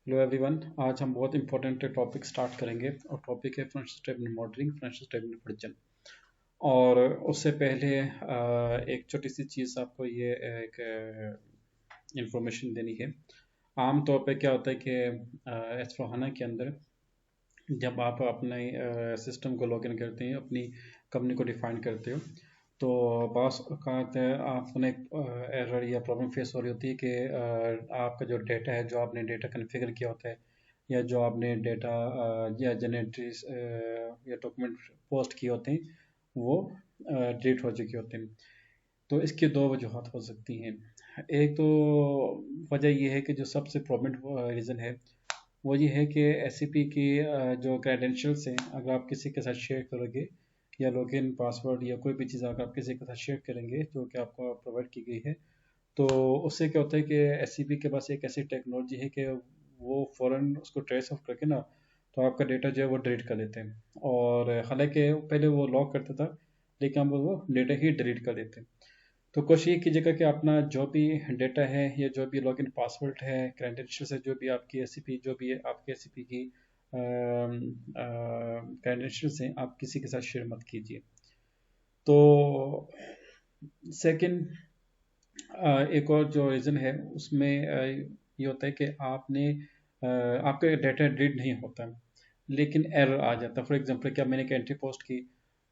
Hello everyone. आज हम बहुत इंपॉर्टेंट टॉपिक स्टार्ट करेंगे और टॉपिक है financial statement modelling, financial statement version. और उससे पहले एक छोटी सी चीज़ आपको ये एक इंफॉर्मेशन देनी है। आम तौर पे क्या होता है कि एस4HANA के अंदर जब आप अपने सिस्टम को लॉगिन करते हैं, अपनी कंपनी को डिफाइन करते हो, तो बास औक़ात आपने एरर या प्रॉब्लम फेस हो रही होती है कि आपका जो डेटा है, जो आपने डेटा कॉन्फ़िगर किया होता है या जो आपने डेटा या जनरेटरीज या डॉक्यूमेंट पोस्ट किए होते हैं, वो डिलीट हो चुके होते हैं। तो इसकी दो वजूहत हो सकती हैं। एक तो वजह ये है कि जो सबसे प्रोमिनेंट रीज़न है वो ये है कि एससीपी की जो क्रेडेंशियल्स हैं, अगर आप किसी के साथ शेयर करोगे या लॉगिन पासवर्ड या कोई भी चीज़ अगर आप किसी के साथ शेयर करेंगे जो कि आपको प्रोवाइड की गई है, तो उससे क्या होता है कि एससीपी के पास एक ऐसी टेक्नोलॉजी है कि वो फ़ौरन उसको ट्रेस ऑफ करके ना, तो आपका डेटा जो है वो डिलीट कर देते हैं। और हालांकि पहले वो लॉक करता था, लेकिन अब वो डेटा ही डिलीट कर देते हैं। तो कोशिश ये कीजिएगा कि अपना जो भी डेटा है या जो भी लॉगिन पासवर्ड है, क्रेडेंशियल्स है, जो भी आपकी एससीपी जो भी है आपके एससीपी की क्रेडेंशियल्स हैं, आप किसी के साथ शेयर मत कीजिए। तो सेकंड एक और जो रीज़न है उसमें ये होता है कि आपका डेटा डिलीट नहीं होता, लेकिन एरर आ जाता है। फॉर एग्जांपल क्या मैंने एक एंट्री पोस्ट की,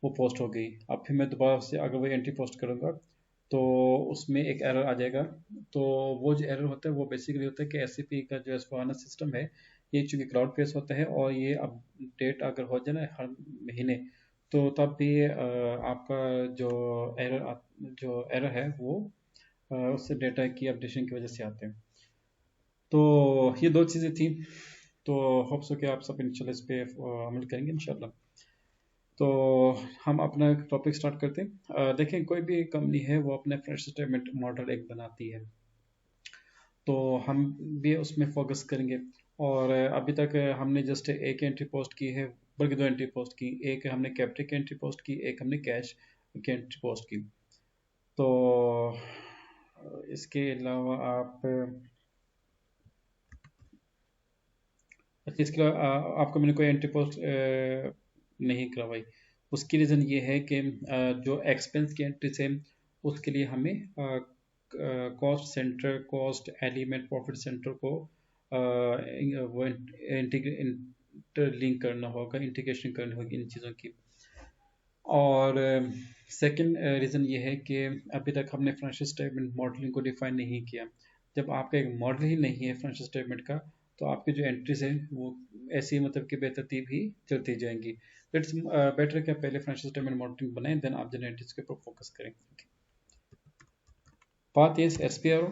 वो पोस्ट हो गई, अब फिर मैं दोबारा से अगर वो एंट्री पोस्ट करूँगा तो उसमें एक एरर आ जाएगा। तो वो जो एरर होता है वो बेसिकली होता है कि एससीपी का जो एस4HANA सिस्टम है, ये चूँकि क्लाउड बेस्ड होता है और ये अपडेट अगर हो जाए ना हर महीने, तो तब भी आपका जो एरर है वो उससे डेटा की अपडेशन की वजह से आते हैं। तो ये दो चीज़ें थी। तो होप सो कि आप सब इंशाल्लाह इस पे अमल करेंगे इंशाल्लाह। तो हम अपना टॉपिक स्टार्ट करते हैं। देखें, कोई भी कंपनी है वो अपने फाइनेंशियल स्टेटमेंट मॉडल एक बनाती है, तो हम भी उसमें फोकस करेंगे। और अभी तक हमने जस्ट एक एंट्री पोस्ट की है, बल्कि दो एंट्री पोस्ट की। एक हमने कैपिटल की एंट्री पोस्ट की, एक हमने कैश की एंट्री पोस्ट की। तो इसके अलावा आप अच्छा, इसके अलावा आपको मैंने कोई एंट्री पोस्ट नहीं करवाई। उसकी रीज़न ये है कि जो एक्सपेंस की एंट्रीज है उसके लिए हमें cost centre, cost element, profit centre को वो इंटरलिंक करना होगा, इंटीग्रेशन करनी होगी इन चीज़ों की। और सेकंड रीज़न ये है कि अभी तक हमने फाइनेंशियल स्टेटमेंट मॉडलिंग को डिफाइन नहीं किया। जब आपका एक मॉडल ही नहीं है फाइनेंशियल स्टेटमेंट का, तो आपकी जो एंट्रीज हैं वो ऐसी मतलब कि बेतरतीब ही चलती जाएंगी। इट्स बेटर कि आप पहले फाइनेंशियल स्टेटमेंट मॉडलिंग बनाएं, देन आप जनरल एंट्रीज के ऊपर फोकस करें। Path is SPRO,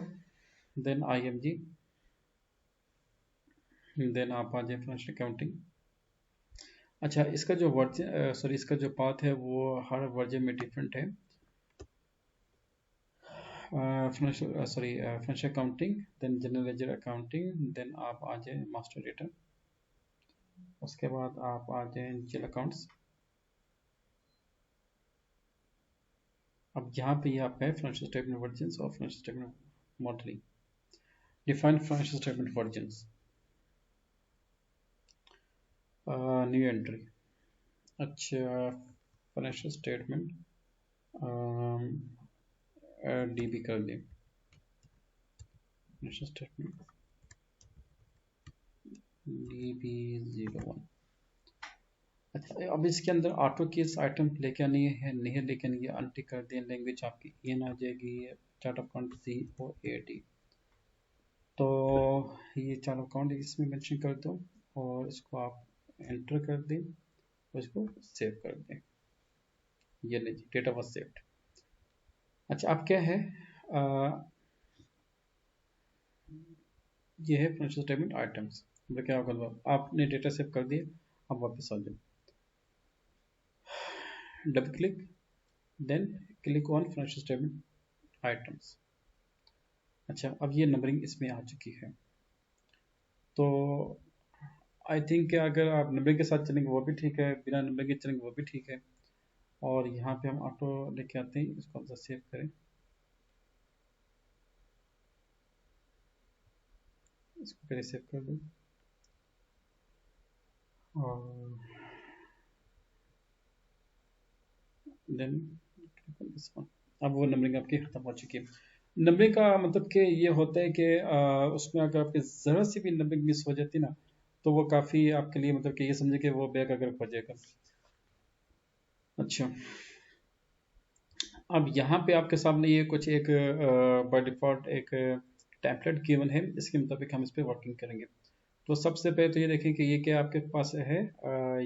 then IMG, then आप आ जाए फाइनेंशियल अकाउंटिंग। अच्छा, इसका जो वर्जन इसका जो पाथ है वो हर वर्जन में डिफरेंट है। Financial accounting, then general ledger accounting, then आप आ जाए मास्टर डेटा, उसके बाद आप आ जाए जीएल अकाउंट्स। अब यहाँ पे ये आपका है फाइनेंशियल स्टेटमेंट वर्जन्स और financial statement modelling. Define financial statement versions. New entry. अच्छा, फाइनेंशियल स्टेटमेंट डीबी कर दें, फाइनेंशियल स्टेटमेंट DB01। अच्छा, अब इसके अंदर ऑटो केस आइटम लेके आनी है नहीं है, लेकिन ये अनटिक कर दें, लैंग्वेज आपकी इन आ जाएगी, चार्ट ऑफ अकाउंट COAD। तो ये चार्ट ऑफ अकाउंट इसमें मेंशन कर दो और इसको आप एंटर कर दें और इसको सेव कर दें। ये लीजिए, डेटा वॉज सेव्ड। अच्छा, अब क्या है, आ, ये है फाइनेंशियल स्टेटमेंट आइटम्स। मतलब क्या होगा, आपने डेटा सेव कर दिए, अब वापस आ जाओ, double click, then click on financial statement items. अच्छा, अब ये नंबरिंग इसमें आ चुकी है। तो आई थिंक अगर आप नंबरिंग के साथ चलेंगे वो भी ठीक है, बिना नंबरिंग के चलेंगे वो भी ठीक है। और यहाँ पे हम ऑटो लेके आते हैं, इसको हम सेव करें, इसको पहले सेव कर दूँ। और देन अब वो नंबरिंग आपकी खत्म हो चुकी है। नंबरिंग का मतलब कि ये होता है कि उसमें अगर आपकी ज़रा सी भी नंबरिंग मिस हो जाती ना, तो वो काफ़ी आपके लिए मतलब कि ये समझे कि वो बैग अगर हो जाएगा। अच्छा, अब यहाँ पे आपके सामने ये कुछ एक बाय डिफ़ॉल्ट एक टेम्पलेट गिवन है, इसके मुताबिक हम इस पे वर्किंग करेंगे। तो सबसे पहले तो ये देखें कि ये क्या आपके पास है,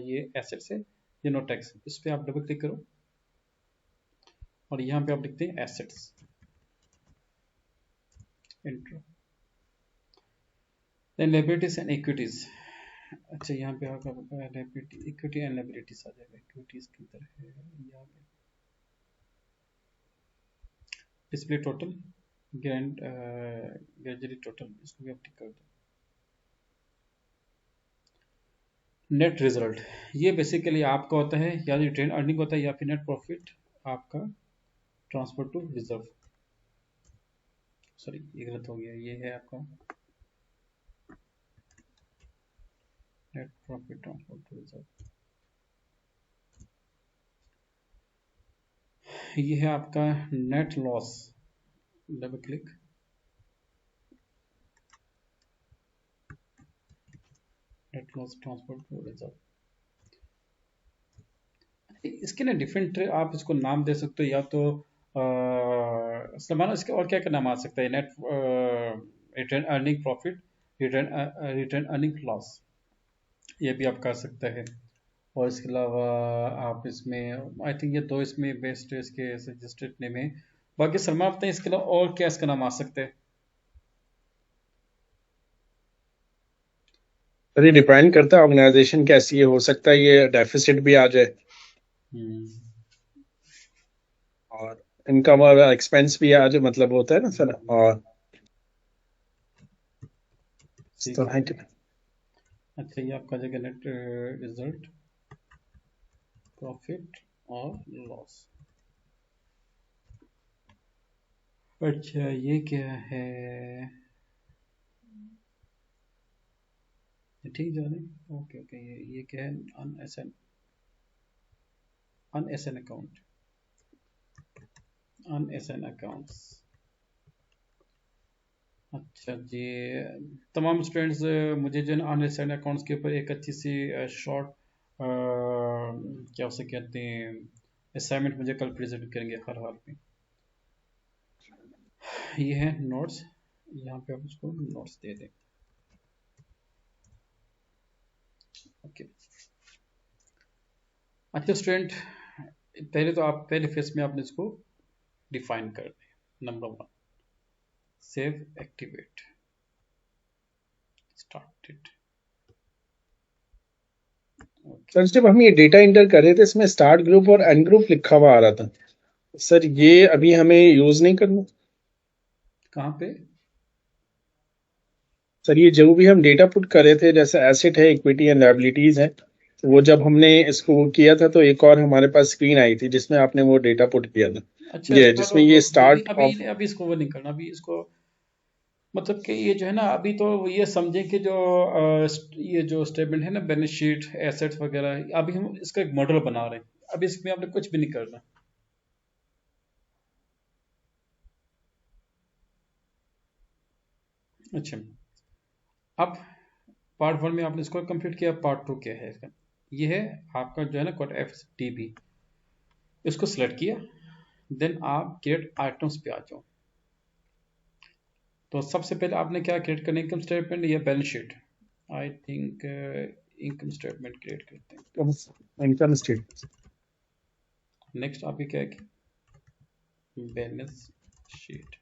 ये एसेट्स है, ये नो टैक्स। इस पे आप डबल क्लिक करो और यहाँ पे आप लिखते हैं assets, enter. Then liabilities and equities. अच्छा, यहाँ पे आपका लायबिलिटी, इक्विटी एंड लायबिलिटीज आ जाएगा। इक्विटीज किधर है, यहाँ पे डिस्प्ले टोटल, ग्रेजुअली टोटल, इसको भी आप टिक कर दो। नेट रिजल्ट, ये बेसिकली आपका होता है या रिटेन अर्निंग होता है या फिर नेट प्रॉफिट आपका ट्रांसफर टू रिजर्व। सॉरी, ये गलत हो गया, ये है आपका net profit transfer to reserve. ये है आपका net loss, double click, net loss transfer to reserve. इसके ना डिफरेंट आप इसको नाम दे सकते हो, या तो सलमान, इसके और क्या क्या नाम आ सकता है? Net return earning profit, return earning loss, ये भी आप कर सकते हैं। और इसके अलावा आप इसमें आई थिंक ये दो इसमें बेस्ट है, इसके सजेस्टेड नेम है। बाकी सलमान बताएं इसके अलावा और क्या इसका नाम आ सकता है? सर ये डिपेंड करता है ऑर्गेनाइजेशन कैसी है, हो सकता है ये डेफिसिट भी आ जाए हम्म, और इनकम और एक्सपेंस भी आ जाए, मतलब होता है ना सर। और ठीक तो है। है। अच्छा, ये आपका जगह नेट रिजल्ट, प्रॉफिट और लॉस। अच्छा, ये क्या है? ये ठीक जा रहे हैं, ओके ओके। ये क्या है? Unassign, unassign account, unassign accounts. अच्छा जी, तमाम स्टूडेंट्स मुझे जो अन एस एन अकाउंट्स के ऊपर एक अच्छी सी शॉर्ट क्या उसे कहते हैं, असाइनमेंट मुझे कल प्रेजेंट करेंगे हर हाल में। ये है नोट्स, यहाँ पे आप उसको नोट्स दे दें। ओके। अच्छा स्टूडेंट, पहले तो आप पहले फेस में आपने इसको डिफाइन कर दें। Number one, save activate, started. Okay, sir जब हम ये डेटा इंटर कर रहे थे, इसमें स्टार्ट ग्रुप और एंड ग्रुप लिखा हुआ आ रहा था। सर ये अभी हमें यूज नहीं करना। कहाँ पे? सर ये जो भी हम डेटा पुट कर रहे थे, जैसे एसेट है, इक्विटी एंड लायबिलिटीज है, तो वो जब हमने इसको वो किया था तो एक और हमारे पास स्क्रीन आई थी जिसमें आपने वो डेटा पुट किया था। अच्छा, ये चलो जिसमें ये अभी स्टार्ट अभी ऑफ। अभी इसको वो नहीं करना। अभी इसको मतलब कि ये जो है ना, अभी तो ये समझें कि जो ये जो स्टेटमेंट है ना, बैलेंस शीट, एसेट्स वगैरह, अभी हम इसका एक मॉडल बना रहे हैं। अभी इसमें आपने कुछ भी नहीं करना। अच्छा, अब पार्ट वन में आपने इसको कंप्लीट किया, पार्ट टू क्या है इसका? ये है आपका जो है ना कोड एफ टी बी, इसको सिलेक्ट किया। देन आप क्रिएट आइटम्स पे आ जाओ। तो सबसे पहले आपने क्या क्रिएट करना है? इनकम स्टेटमेंट या balance sheet? I think income statement create करते हैं। Income state. नेक्स्ट आपकी क्या है? Balance sheet.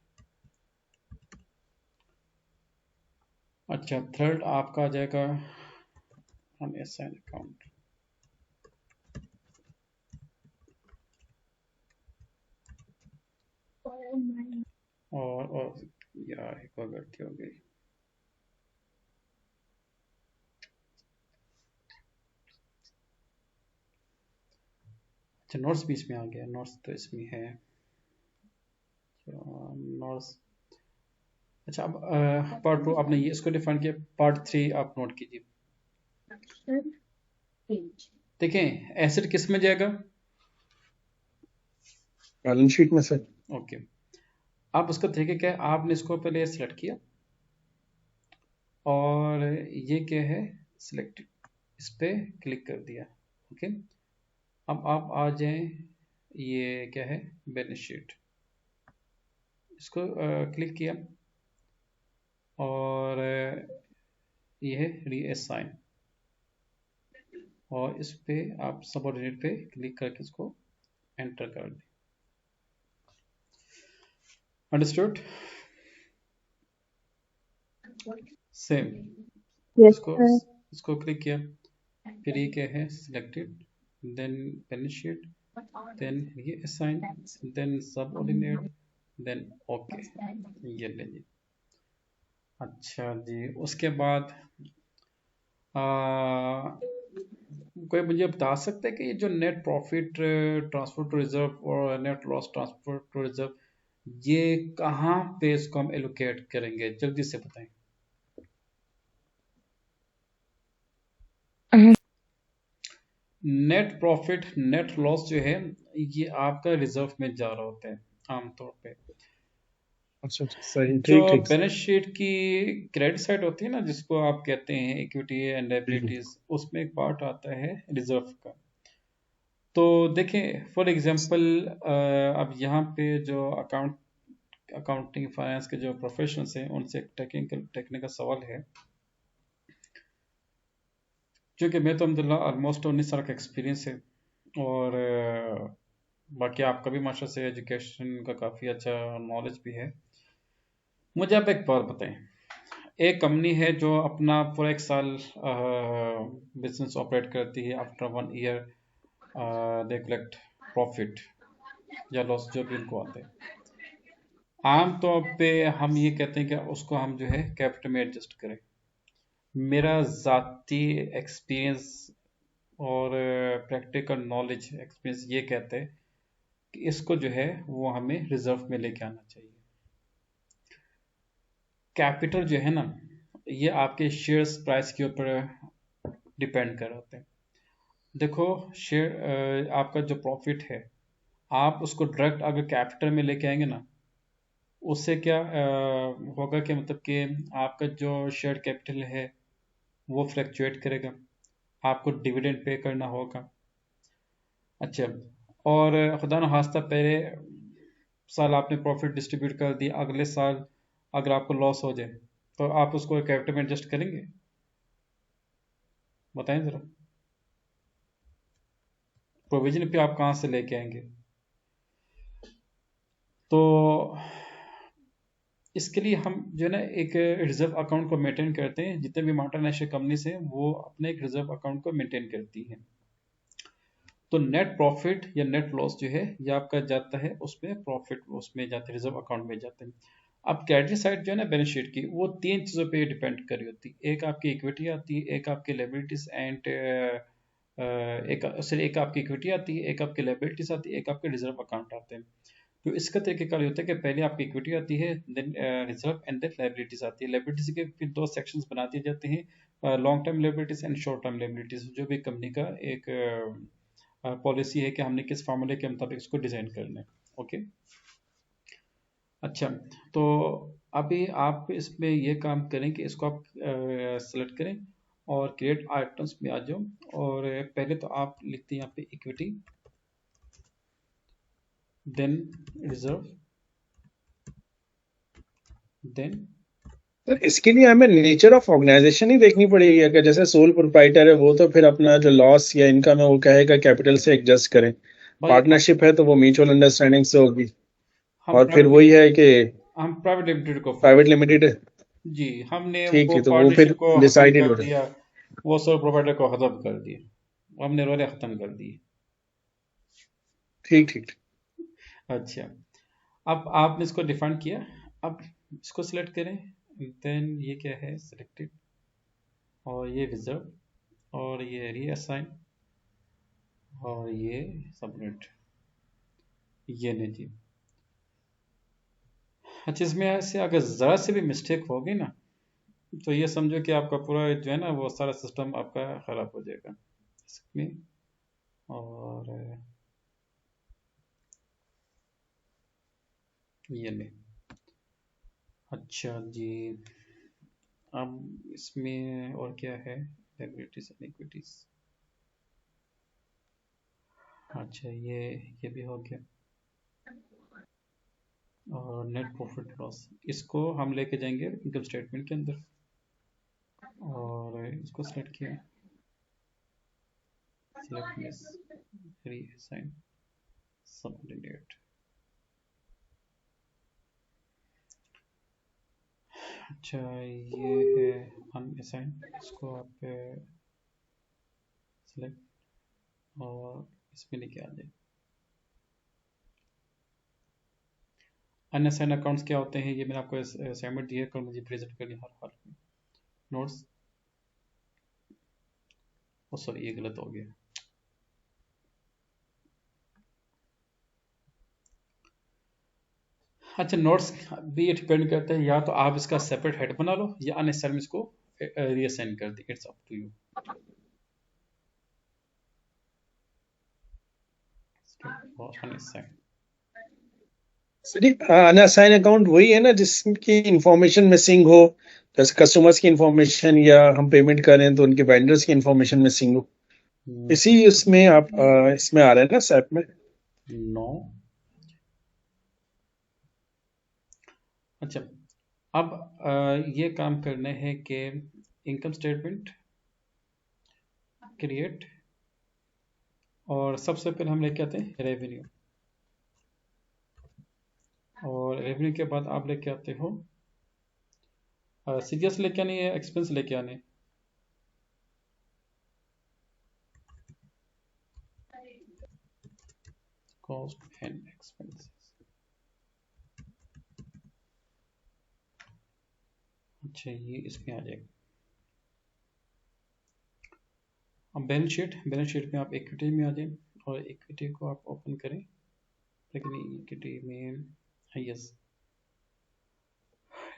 अच्छा, थर्ड आपका आ जाएगा अनअसाइन अकाउंट। और यार एक और गलती हो गई। अच्छा, नोट्स भी इसमें आ गया। नोट्स तो इसमें है, नोट्स। अच्छा, अब पार्ट टू आपने ये इसको डिफाइन किया, पार्ट थ्री आप नोट कीजिए। देखें एसेट किस में जाएगा? बैलेंस शीट में सर। ओके, अब उसका तरीका क्या है, आपने इसको पहले सेलेक्ट किया और ये क्या है, सिलेक्टेड, इस पे क्लिक कर दिया। ओके, अब आप आ जाएं, ये क्या है, बैलेंस शीट, इसको क्लिक किया और ये है रीअसाइन, और इस पे आप सबऑर्डिनेट पे क्लिक करके इसको एंटर कर दें। अंडरस्टूड? सेम यस इसको सर। इसको क्लिक किया, फिर ये क्या है, selected, then balance sheet, then ये assign, then subordinate, then okay, ये ले जी। अच्छा जी, उसके बाद कोई मुझे बता सकता है कि ये जो net profit transfer to reserve और net loss transfer to reserve, ये कहाँ पे इसको हम एलोकेट करेंगे, जल्दी से बताएं। नेट प्रॉफिट नेट लॉस जो है, ये आपका रिजर्व में जा रहा होता है आमतौर पे। अच्छा अच्छा, सही, जो ठीक ठीक सर। बैलेंस शीट की क्रेडिट साइड होती है ना, जिसको आप कहते हैं इक्विटी एंड जी जी। लायबिलिटीज, उसमें एक पार्ट आता है रिजर्व का। तो देखें फॉर एग्जांपल, अब यहाँ पे जो अकाउंटिंग फाइनेंस के जो प्रोफेशनल्स हैं, उनसे एक टेक्निकल सवाल है, क्योंकि मैं तो अल्हम्दुलिल्लाह ऑलमोस्ट 19 साल का एक्सपीरियंस है, और बाकी आपका भी माशा से एजुकेशन का काफ़ी अच्छा नॉलेज भी है। मुझे आप एक बात बताएं, एक कंपनी है जो अपना पूरा एक साल बिजनेस ऑपरेट करती है, after 1 year they collect profit या लॉस जो भी उनको आते हैं। आम तौर पे हम ये कहते हैं कि उसको हम जो है कैपिटल में एडजस्ट करें। मेरा ज़ाती एक्सपीरियंस और प्रैक्टिकल नॉलेज एक्सपीरियंस ये कहते हैं कि इसको जो है वो हमें रिजर्व में लेके आना चाहिए। कैपिटल जो है ना, ये आपके शेयर्स प्राइस के ऊपर डिपेंड कर होते हैं। देखो, शेयर आपका जो प्रॉफिट है, आप उसको डायरेक्ट अगर कैपिटल में लेके आएंगे ना, उससे क्या होगा कि मतलब कि आपका जो शेयर कैपिटल है वो फ्लक्चुएट करेगा, आपको डिविडेंड पे करना होगा। अच्छा, और खुदा न खास्ता पहले साल आपने प्रॉफिट डिस्ट्रीब्यूट कर दिया, अगले साल अगर आपको लॉस हो जाए तो आप उसको कैपिटल में एडजस्ट करेंगे? बताएं ज़रा, प्रोविजन पे आप कहाँ से लेके आएंगे? तो इसके लिए हम जो है ना एक रिजर्व अकाउंट को मेंटेन करते हैं। जितने भी मल्टीनेशनल कंपनीज हैं वो अपने एक रिजर्व अकाउंट को मेंटेन करती हैं। तो नेट प्रॉफिट या नेट लॉस जो है ये आपका जाता है उसमें, प्रॉफिट उसमें जाता है, रिजर्व अकाउंट में जाते हैं। अब क्रेडिट साइड जो है ना बैलेंस शीट की, वो 3 चीज़ों पे डिपेंड कर रही होती है। एक आपकी इक्विटी आती है, एक आपकी लायबिलिटीज एंड एक आपकी इक्विटी आती है, एक आपकी लायबिलिटीज आती है, एक आपके रिजर्व अकाउंट आते हैं। तो इसका तरीकेकार ये होता है कि पहले आपकी इक्विटी आती है, then reserve, and then liabilities आती है। लायबिलिटीज के फिर 2 सेक्शंस बना दिए जाते हैं, long term liabilities and short term liabilities, जो भी कंपनी का एक पॉलिसी है कि हमने किस फार्मूले के मुताबिक इसको डिजाइन करना है। ओके, अच्छा, तो अभी आप इसमें ये काम करें कि इसको आप सेलेक्ट करें और क्रिएट आइटम्स में आ जाओ, और पहले तो आप लिखते हैं यहाँ पे equity, then reserve, then sir इसके लिए हमें नेचर ऑफ ऑर्गेनाइजेशन ही देखनी पड़ेगी, अगर जैसे सोल प्रोप्राइटर है वो तो फिर अपना जो लॉस या इनकम है वो कहेगा कैपिटल से एडजस्ट करें। भाई पार्टनरशिप है तो वो म्यूचुअल अंडरस्टैंडिंग से होगी। हम और फिर वही है कि प्राइवेट लिमिटेड को फॉलो प्राइवेट करते लिमिटेड। हैं जी। हमने ठीक वो है, तो वो पार्टनरशिप फिर को खत्म डिसाइडेड कर हो रहा है। दिया, वो सर प्रोवाइडर को खत्म कर दिया, हमने रोले खत्म कर दिए। ठीक ठीक। अच्छा, अब आपने इसको डिफाइन किया, अब इसको सिलेक्ट करें, देन ये क्या है, सिलेक्टेड, और ये रिजर्व, और ये रीअसाइन, और ये सबमिट, ये नहीं जी। अच्छा, इसमें ऐसे अगर ज़रा से भी मिस्टेक होगी ना, तो ये समझो कि आपका पूरा जो है ना वो सारा सिस्टम आपका ख़राब हो जाएगा। इसमें, और ये ले। अच्छा जी, अब इसमें और क्या है, लायबिलिटीज एंड इक्विटीज। अच्छा, ये भी हो गया। और नेट प्रॉफिट लॉस, इसको हम लेके जाएंगे इनकम स्टेटमेंट के अंदर, और इसको सेलेक्ट किया, सेलेक्ट मिस, रीअसाइन, सबऑर्डिनेट। अच्छा, ये है अनअसाइन, इसको आप सेलेक्ट और इसमें लेके आ जाए। अनअसाइन अकाउंट्स क्या होते हैं, ये मैंने आपको असाइनमेंट दिया है, कल मुझे प्रेजेंट करनी हर हाल में। नोट्स, ओ सॉरी, ये गलत हो गया। अच्छा, नोट्स भी ये डिपेंड करते हैं, या तो आप इसका सेपरेट हेड बना लो, या अनअसाइन में इसको रीअसाइन कर दी, it's up to you. Unassign, unassign account वही है ना जिसकी इंफॉर्मेशन मिसिंग हो, जैसे कस्टमर्स की इंफॉर्मेशन या हम पेमेंट कर रहे हैं तो उनके वेंडर्स की इंफॉर्मेशन मिसिंग हो, इसी उसमें आप इसमें आ रहे हैं ना सैप में। नो। अच्छा, अब ये काम करने हैं कि इनकम स्टेटमेंट क्रिएट, और सबसे पहले हम लेके आते हैं रेवेन्यू, और रेवेन्यू के बाद आप लेके आते हो सीरियस लेके आने या एक्सपेंस लेके आने। Cost and expenses. अच्छा, ये इसमें आ जाएगा। अब बैलेंस शीट में आप इक्विटी में आ जाए, और इक्विटी को आप ओपन करें, लेकिन इक्विटी में, यस,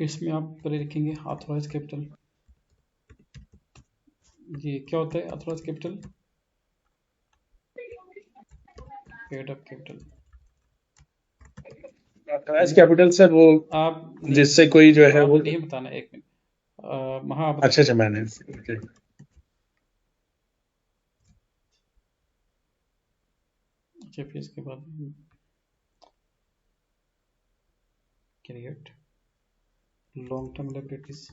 इसमें आप पहले लिखेंगे ऑथराइज कैपिटल। ये क्या होता है authorise capital? Paid up capital. Authorise capital sir वो आप जिससे कोई जो है आप वो, नहीं बताना, एक मिनट, वहाँ आप अच्छा अच्छा मैंने okay. अच्छा, फिर इसके बाद create long term liabilities,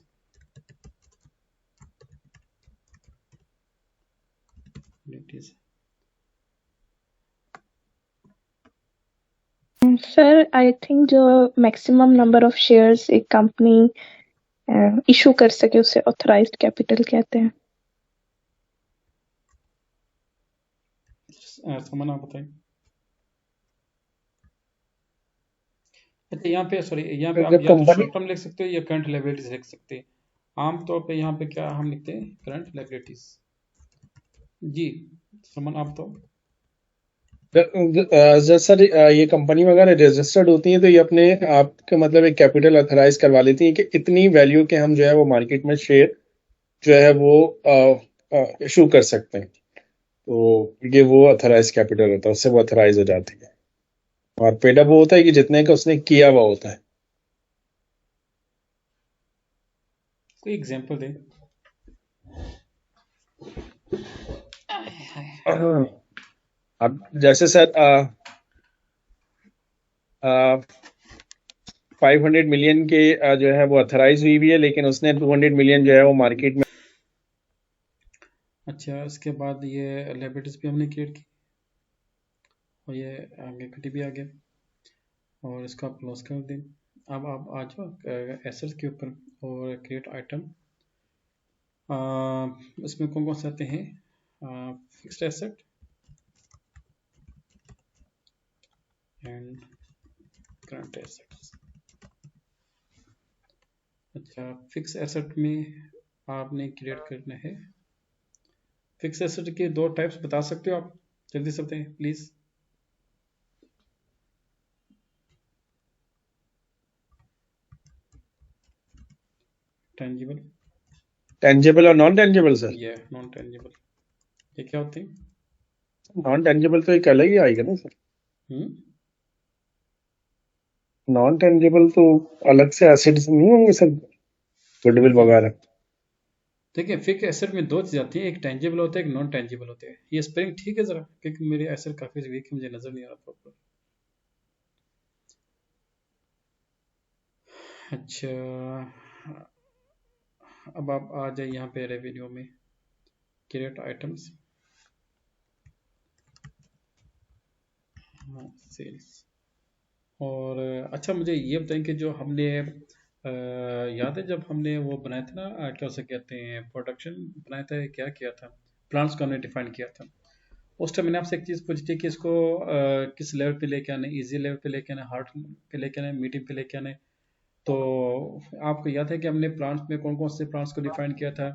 sir I think जो मैक्सिमम नंबर ऑफ शेयर्स एक कंपनी इशू कर सके उसे ऑथराइज्ड कैपिटल कहते हैं। समझ आप बताएं। अच्छा, यहाँ पे सॉरी, यहाँ पे आप जब या तो कंपनी शॉर्ट टर्म लिख सकते हो या करंट लायबिलिटीज लिख सकते हैं। आमतौर पे यहाँ पे क्या हम लिखते हैं, करंट लायबिलिटीज। जी, समन आप तो। सर ये कंपनी वगैरह रजिस्टर्ड होती है तो ये अपने आप के मतलब एक कैपिटल ऑथराइज करवा लेती है कि इतनी वैल्यू के हम जो है वो मार्केट में शेयर जो है वो इशू कर सकते हैं, तो ये वो ऑथराइज कैपिटल होता है, उससे वो ऑथराइज हो जाती है। और पेडअप वो होता है कि जितने का उसने किया हुआ होता है। कोई एग्जांपल दे। अब जैसे सर 500 मिलियन के जो है वो ऑथराइज हुई भी है, लेकिन उसने 200 मिलियन जो है वो मार्केट में। अच्छा, इसके बाद ये लायबिलिटीज भी हमने क्रिएट की, और ये आगे इक्विटी भी आ गया, और इसका आप क्लोज कर दें। अब आप आ जाओ एसेट्स के ऊपर, और क्रिएट आइटम। इसमें कौन कौन से आते हैं, fixed asset and current assets. अच्छा, फिक्स एसेट में आपने क्रिएट करना है। फिक्स एसेट के दो टाइप्स बता सकते हो आप, जल्दी से बताएं प्लीज। टेंजिबल, टेंजिबल और नॉन टेंजिबल सर। ये नॉन टेंजिबल। ये क्या होती है? नॉन टेंजिबल तो एक अलग ही आएगा ना सर। हम्म नॉन टेंजिबल तो अलग से एसिड्स नहीं होंगे सर, गुडविल देखिए वगैरह। देखिए फिक्स एसेट में दो चीज़ आती है, एक टेंजिबल होता है, एक नॉन टेंजिबल होते हैं। ये स्पेलिंग ठीक है ज़रा, क्योंकि मेरी एसेट काफ़ी वीक है, मुझे नज़र नहीं आ रहा प्रॉपर। अच्छा, अब आप आ जाइए यहाँ पे रेवेन्यू में, क्रिएट आइटम्स, सेल्स। और अच्छा मुझे ये बताएं कि जो हमने याद है जब हमने वो बनाया था ना, क्या उसे कहते हैं, प्रोडक्शन बनाया था, क्या किया था, प्लान्स को हमने डिफाइन किया था। उस टाइम मैंने आपसे एक चीज़ पूछी थी कि इसको किस लेवल पे लेके आना है, इजी लेवल पे लेके आना है, हार्ड पे लेके आना है, मीडियम पे लेके आना है। तो आपको याद है कि हमने प्लांट्स में कौन कौन से प्लांट्स को डिफाइन किया था,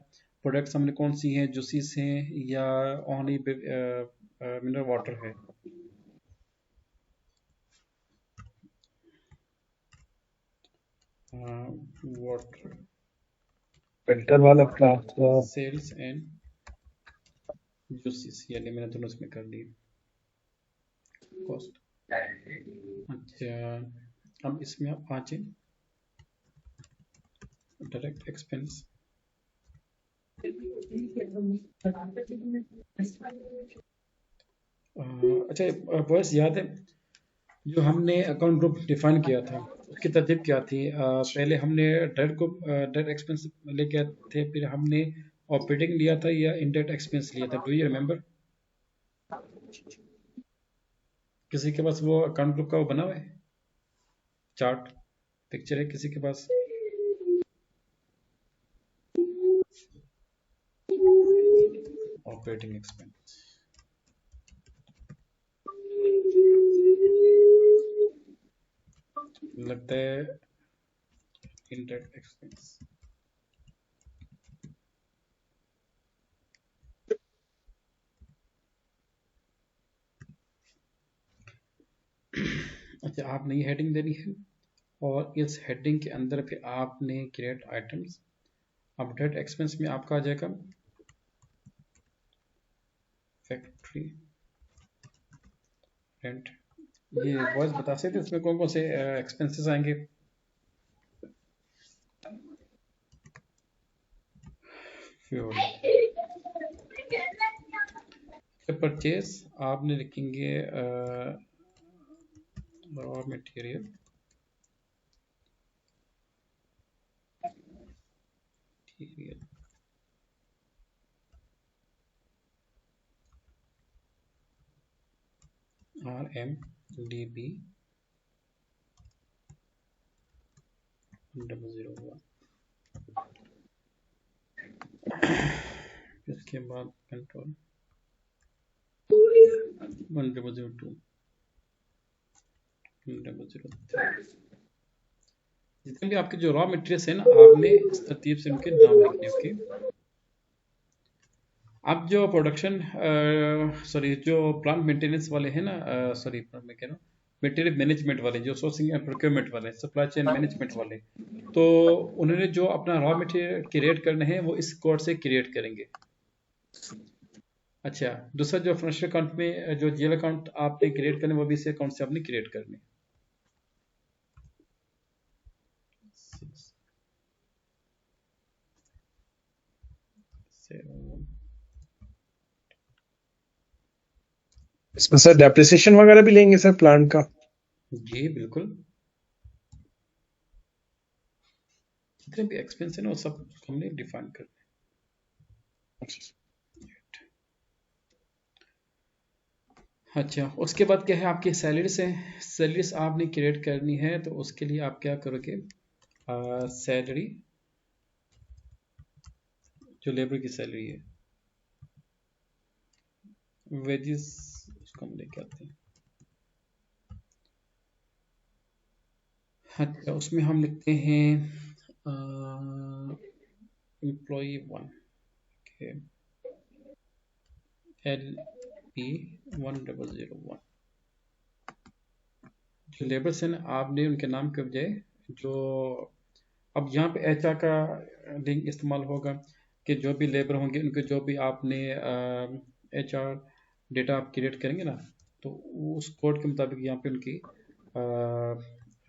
प्रोडक्ट्स हमने कौन सी हैं, जूसीस हैं या ओनली मिनरल वाटर है? वाटर, फिल्टर वाला प्लांट सेल्स एंड जूसीस, यानी मैंने दोनों इसमें कर लिए। कॉस्ट, अच्छा अब इसमें आप आ जाए, डायरेक्ट एक्सपेंस। अच्छा बॉयस, याद है जो हमने अकाउंट ग्रुप डिफाइन किया था, उसकी तरतीब क्या थी? पहले हमने डायरेक्ट एक्सपेंस लेके आए थे, फिर हमने ऑपरेटिंग लिया था या इनडायरेक्ट एक्सपेंस लिया था, डू यू रिमेम्बर? किसी के पास वो अकाउंट ग्रुप का वो बना हुआ है, चार्ट, पिक्चर है किसी के पास? ऑपरेटिंग एक्सपेंस, लगता है इनडायरेक्ट एक्सपेंस। अच्छा, आपने ये हेडिंग देनी है, और इस हेडिंग के अंदर फिर आपने क्रिएट आइटम्स। अब डायरेक्ट एक्सपेंस में आपका आ जाएगा फैक्ट्री रेंट। ये बॉयज बता सकते हैं इसमें कौन कौन से एक्सपेंसेस आएंगे? फ्यूल, परचेज आपने लिखेंगे रॉ मटेरियल, RMDB 001। इसके बाद कंट्रोल 1002 1003। जितने भी आपके जो रॉ मटेरियल्स हैं ना, आपने इस तरतीब से उनके नाम लिखने हैं, ओके? अब जो प्रोडक्शन, सॉरी, जो प्लांट मेंटेनेंस वाले हैं ना, सॉरी मैं कह रहा हूँ मटेरियल मैनेजमेंट वाले, जो सोर्सिंग एंड प्रोक्योरमेंट वाले, सप्लाई चेन मैनेजमेंट वाले, तो उन्होंने जो अपना रॉ मटेरियल क्रिएट करने हैं वो इस कोड से क्रिएट करेंगे। अच्छा, दूसरा जो फाइनेंशियल अकाउंट में जो जीएल अकाउंट आपने क्रिएट करने, वो भी इस अकाउंट से आपने क्रिएट करने। इसमें सर डेप्रिसिएशन वगैरह भी लेंगे सर प्लांट का? जी बिल्कुल, जितने भी एक्सपेंस है ना वो सब हमने डिफाइन करने। अच्छा, उसके बाद क्या है, आपकी सैलरीज है, सैलरीज आपने क्रिएट करनी है, तो उसके लिए आप क्या करोगे, सैलरी, जो लेबर की सैलरी है, वेजेस, उसको हम लेके आते हैं। अच्छा, उसमें हम लिखते हैं एम्प्लॉई 1 के LP 1001। जो लेबर्स हैं ना, आपने उनके नाम के बजाय जो, अब यहाँ पे एचआर का लिंक इस्तेमाल होगा कि जो भी लेबर होंगे उनके जो भी आपने HR डेटा आप क्रिएट करेंगे ना, तो उस कोड के मुताबिक यहाँ पे उनकी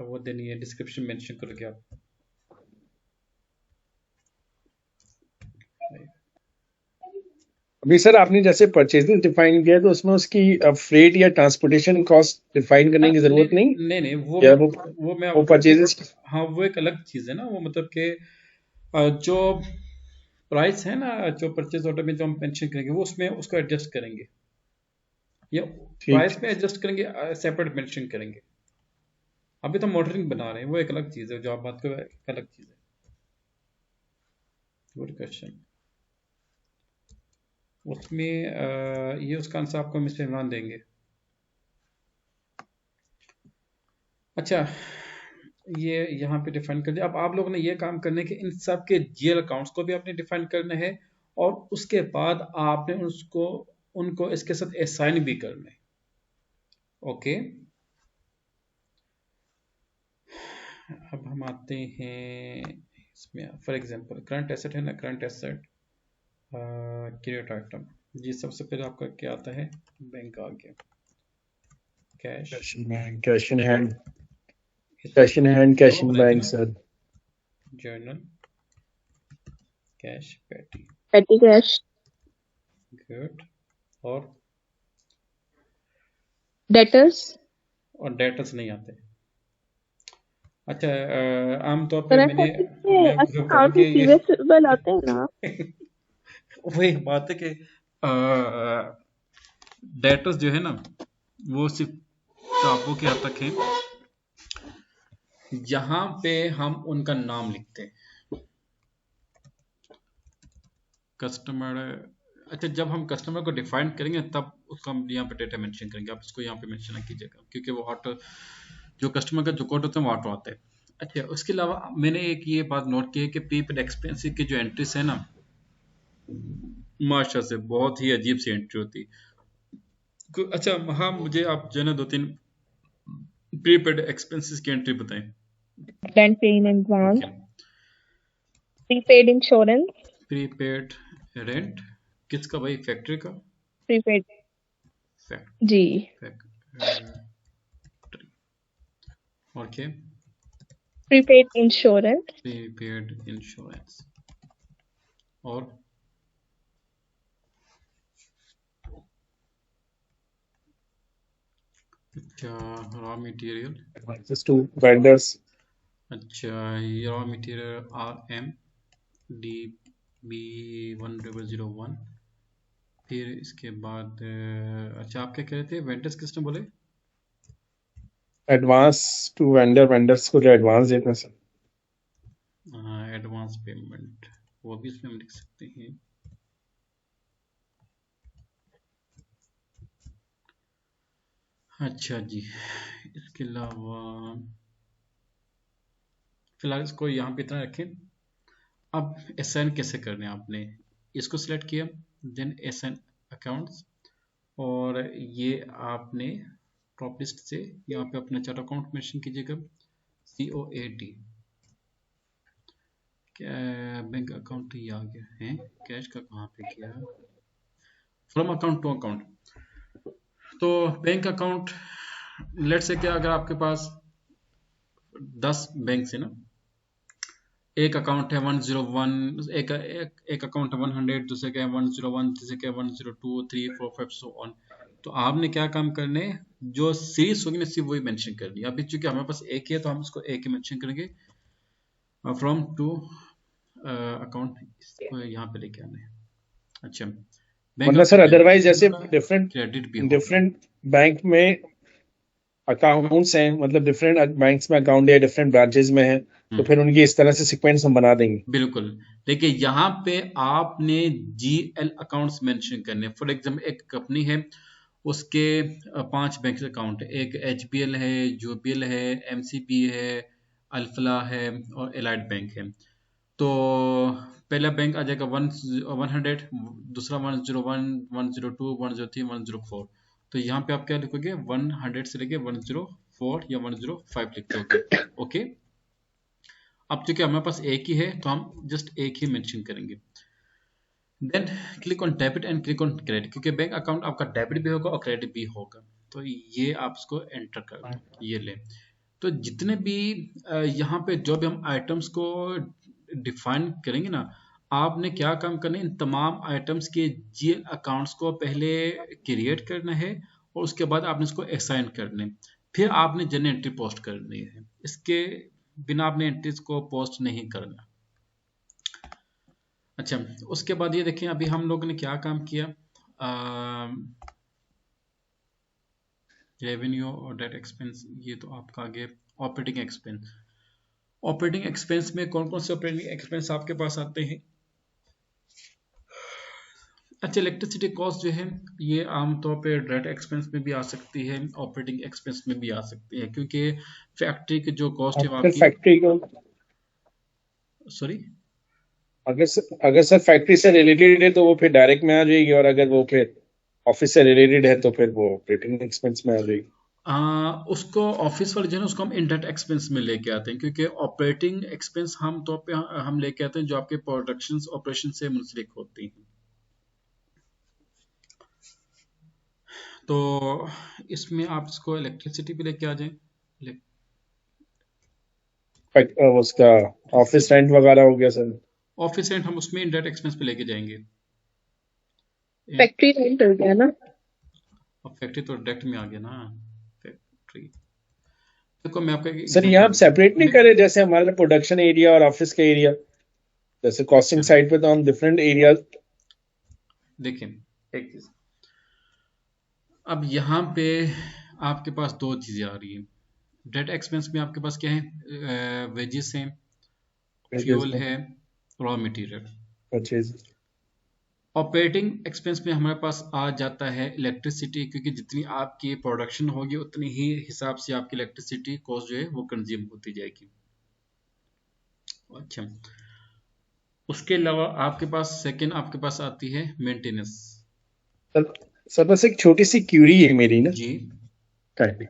वो देनी है, डिस्क्रिप्शन मेंशन करके आप। अभी सर आपने जैसे परचेजेस डिफाइन किया तो उसमें उसकी फ्रेट या ट्रांसपोर्टेशन कॉस्ट डिफाइन करने की नहीं जरूरत नहीं, नहीं नहीं, या वो मैं वो आपको, परचेजेस। हाँ वो एक अलग चीज़ है ना, वो मतलब कि जो प्राइस है ना, जो परचेज ऑर्डर में जो हम मेंशन करेंगे वो उसमें उसको एडजस्ट करेंगे, या ठीक। प्राइस में एडजस्ट करेंगे, सेपरेट मेंशन करेंगे। अभी तो मॉडलिंग बना रहे हैं, वो एक अलग चीज़ है, जो आप बात कर रहे हो एक अलग चीज़ है। Good question. उसमें ये उसका आंसर आपको मिस्टर इमरान देंगे। अच्छा, ये यहाँ पे डिफाइन कर दिया। अब आप लोगों ने ये काम करना है कि इन सब के जीएल अकाउंट्स को भी आपने डिफाइन करना है, और उसके बाद आपने उसको उनको इसके साथ असाइन भी करना है। ओके, अब हम आते हैं इसमें। फॉर एग्जांपल करंट एसेट है ना, करंट एसेट क्रिएट आइटम जी। सबसे पहले आपका क्या आता है, बैंक आ गया, कैश, कैश इन हैंड, इसमें कैश इन हैंड, कैश दोनों इन बनाएंगे बैंक ना, sir. Journal, cash, petty, petty cash, good. और debtors। डेटर्स नहीं आते। अच्छा, आमतौर पे करंट मैंने, एसेट में मैं आपको बता दूं अकाउंट कि ये रिसीवेबल आते हैं ना। वही बात है कि डेटर्स जो है ना, वो सिर्फ किताबों के हद तक है जहां पे हम उनका नाम लिखते हैं, कस्टमर। अच्छा, जब हम कस्टमर को डिफाइन करेंगे तब उसका हम यहाँ पे डेटा मेंशन करेंगे। आप इसको यहाँ पे मेंशन ना कीजिएगा, क्योंकि वो ऑटो, जो कस्टमर का जो कोड होता है वो ऑटो आता है। अच्छा, उसके अलावा मैंने एक ये बात नोट की है कि प्रीपेड एक्सपेंसिव की जो एंट्रीज है ना, माशा से बहुत ही अजीब सी एंट्री होती। अच्छा हाँ, मुझे आप जो है ना 2-3 प्रीपेड एक्सपेंसेस की एंट्री बताएं। Rent pay in advance, okay, prepaid insurance, prepaid rent किसका भाई, फैक्ट्री का, prepaid फैक्ट्री, जी, okay, prepaid insurance, prepaid insurance, और अच्छा raw material, advances to vendors. अच्छा ये रॉ मटेरियल RM-DB-1001। फिर इसके बाद अच्छा आप क्या कह रहे थे, वेंडर्स किसने बोले, एडवांस टू वेंडर, वेंडर्स को जो एडवांस देते हैं सर। एडवांस पेमेंट, वो भी इसमें हम लिख सकते हैं। अच्छा जी, इसके अलावा फिलहाल इसको यहाँ पे इतना रखें। अब असाइन कैसे करने हैं, आपने इसको सिलेक्ट किया, देन असाइन अकाउंट्स, और ये आपने टॉप लिस्ट से यहाँ पे अपना चार्ट अकाउंट मेंशन कीजिएगा, COAD, बैंक अकाउंट ही आ गया है, कैश का कहाँ पे किया, फ्रॉम अकाउंट टू अकाउंट। तो बैंक अकाउंट, लेट से क्या, अगर आपके पास 10 बैंक है ना, एक अकाउंट है 101, एक अकाउंट है 100, दूसरे का है 101, तीसरे का है 102, 3, 4, 5 सो ऑन। तो आपने क्या काम करने हैं, जो सीरीज होगी ना सिर्फ वही मेंशन करनी है। अभी चूंकि हमारे पास एक ही है तो हम उसको एक ही मेंशन करेंगे, फ्रॉम टू अकाउंट, इसको यहाँ पे लेके आना है। अच्छा, बैंक मतलब सर अकाउंट अदरवाइज जैसे डिफरेंट क्रेडिट भी होगा। डिफरेंट बैंक में अकाउंट्स हैं, मतलब डिफरेंट बैंक्स में अकाउंट या डिफरेंट ब्रांचेस में है, तो फिर उनकी इस तरह से सीक्वेंस हम बना देंगे। बिल्कुल, देखिए यहाँ पे आपने GL अकाउंट्स मेंशन करने। फॉर एग्जाम्पल एक कंपनी है, उसके 5 बैंक अकाउंट है, एक HBL है, JBL है, MCP है, अल्फला है, और एलाइड बैंक है। तो पहला बैंक आ जाएगा 100, दूसरा 101, 102, 103, 104। तो यहाँ पे आप क्या लिखोगे, 100 से लेके 104 या 105 लिख दोगे। ओके, अब चूंकि हमारे पास एक ही है तो हम जस्ट एक ही मेंशन करेंगे। Then click on debit and click on credit, क्योंकि बैंक अकाउंट आपका डेबिट भी होगा और क्रेडिट भी होगा। तो ये आप इसको एंटर कर, ये ले। तो जितने भी यहाँ पे जो भी हम आइटम्स को डिफाइन करेंगे ना, आपने क्या काम करना है, इन तमाम आइटम्स के जीएल अकाउंट्स को पहले क्रिएट करना है और उसके बाद आपने इसको असाइन करने, फिर आपने जनरल एंट्री पोस्ट करनी है। इसके बिना आपने एंट्रीज को पोस्ट नहीं करना। अच्छा, उसके बाद ये देखें अभी हम लोगों ने क्या काम किया, रेवेन्यू और डेट एक्सपेंस, ये तो आपका आगे ऑपरेटिंग एक्सपेंस। ऑपरेटिंग एक्सपेंस में कौन कौन से ऑपरेटिंग एक्सपेंस आपके पास आते हैं? अच्छा, इलेक्ट्रिसिटी कॉस्ट जो है ये आमतौर पे डायरेक्ट एक्सपेंस में भी आ सकती है, ऑपरेटिंग एक्सपेंस में भी आ सकती है, क्योंकि फैक्ट्री की जो कॉस्ट है वो फिर आपकी, फैक्ट्री को सॉरी, अगर सर फैक्ट्री से रिलेटेड है तो वो फिर डायरेक्ट में आ जाएगी, और अगर वो फिर ऑफिस से रिलेटेड है तो फिर वो ऑपरेटिंग एक्सपेंस में आ जाएगी। उसको ऑफिस वाले जो है ना उसको हम इनडायरेक्ट एक्सपेंस में लेके आते हैं, क्योंकि ऑपरेटिंग एक्सपेंस हम तौर पे हम लेके आते हैं जो आपके प्रोडक्शन ऑपरेशन से मुंसलिक होती हैं। तो इसमें आप इसको इलेक्ट्रिसिटी भी लेके आ जाएं, उसका ऑफिस रेंट वगैरह हो गया सर। ऑफिस रेंट हम उसमें इनडायरेक्ट एक्सपेंस पे लेके जाएंगे। फैक्ट्री रेंट हो गया ना। अब फैक्ट्री तो डायरेक्ट में आ गया ना, फैक्ट्री। देखो मैं आपका सर यहाँ आप सेपरेट नहीं करे, जैसे हमारा प्रोडक्शन एरिया और ऑफिस का एरिया, जैसे कॉस्टिंग साइड पे तो हम डिफरेंट एरिया। देखिए एक चीज, अब यहाँ पे आपके पास दो चीजें आ रही है। डायरेक्ट एक्सपेंस में आपके पास क्या है, वेजेस हैं, फ्यूल है, raw material. Purchase. Operating expense में हमारे पास आ जाता है इलेक्ट्रिसिटी, क्योंकि जितनी आपकी प्रोडक्शन होगी उतनी ही हिसाब से आपकी इलेक्ट्रिसिटी कॉस्ट जो है वो कंज्यूम होती जाएगी। अच्छा, उसके अलावा आपके पास सेकंड आपके पास आती है मेंटेनेंस। सर बस एक छोटी सी क्यूरी है मेरी ना जी काइंडली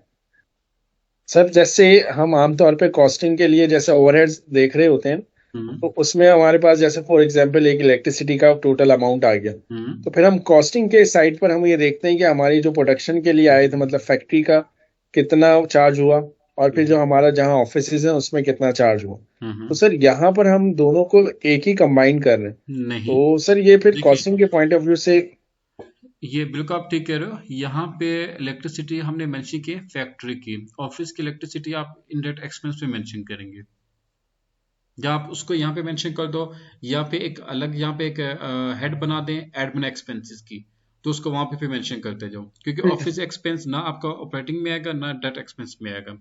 सर, जैसे हम आमतौर पे कॉस्टिंग के लिए जैसे ओवरहेड्स देख रहे होते हैं, तो उसमें हमारे पास जैसे फॉर एग्जांपल एक इलेक्ट्रिसिटी का टोटल अमाउंट आ गया, तो फिर हम कॉस्टिंग के साइड पर हम ये देखते हैं कि हमारी जो प्रोडक्शन के लिए आए थे, मतलब फैक्ट्री का कितना चार्ज हुआ, और फिर जो हमारा जहाँ ऑफिसेज है उसमें कितना चार्ज हुआ। तो सर यहाँ पर हम दोनों को एक ही कंबाइन कर रहे हैं, नहीं, तो सर ये फिर कॉस्टिंग के पॉइंट ऑफ व्यू से ये बिल्कुल आप ठीक कह रहे हो। यहाँ पे इलेक्ट्रिसिटी हमने मेंशन की फैक्ट्री की, ऑफिस की इलेक्ट्रिसिटी आप इनडायरेक्ट एक्सपेंस में मेंशन करेंगे, या आप उसको यहाँ पे मेंशन कर दो, या पे एक अलग यहाँ पे एक हेड बना दें एडमिन एक्सपेंसेस की, तो उसको वहां पे मेंशन करते जाओ, क्योंकि ऑफिस एक्सपेंस ना आपका ऑपरेटिंग में आएगा ना डायरेक्ट एक्सपेंस में आएगा।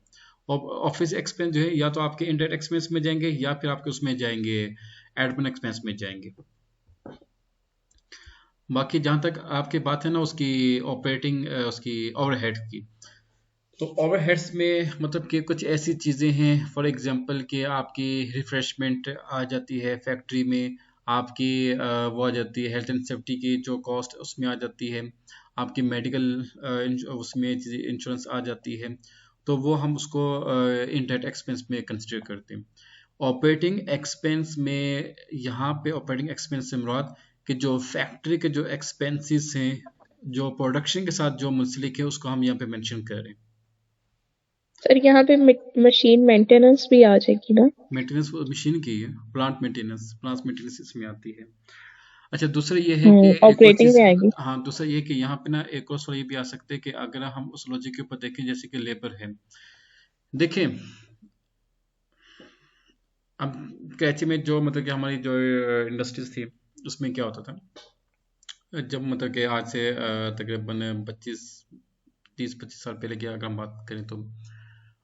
और ऑफिस एक्सपेंस जो है या तो आपके इनडायरेक्ट एक्सपेंस में जाएंगे या फिर आपके उसमें जाएंगे एडमिन एक्सपेंस में जाएंगे। बाकी जहां तक आपकी बात है ना उसकी ऑपरेटिंग उसकी ओवरहेड की, तो ओवरहेड्स में मतलब कि कुछ ऐसी चीज़ें हैं, फॉर एग्जांपल कि आपकी रिफ्रेशमेंट आ जाती है फैक्ट्री में, आपकी वो आ जाती है हेल्थ एंड सेफ्टी की जो कॉस्ट उसमें आ जाती है, आपकी मेडिकल उसमें इंश्योरेंस आ जाती है, तो वो हम उसको इनडायरेक्ट एक्सपेंस में कंसिडर करते हैं। ऑपरेटिंग एक्सपेंस में यहाँ पे ऑपरेटिंग एक्सपेंस से मुराद कि जो फैक्ट्री के जो एक्सपेंसेस हैं जो प्रोडक्शन के साथ जो मुंसलिक है उसको हम यहाँ पे मेंशन कर रहे हैं। सर यहाँ पे मशीन मेंटेनेंस भी आ जाएगी ना। मेंटेनेंस मशीन की है, प्लांट मेंटेनेंस इसमें आती है। अच्छा, दूसरा ये है कि एक और ऑपरेटिंग चीज, में आएगी। हाँ दूसरा ये कि यहाँ पे ना एक और सवाल ये भी आ सकते हैं कि अगर हम उस लॉजिक के ऊपर देखें जैसे कि लेबर है, देखें अब कैची में जो मतलब कि हमारी जो इंडस्ट्रीज थी उसमें क्या होता था, जब मतलब कि आज से तकरीबन 30-25 साल पहले की अगर हम बात करें तो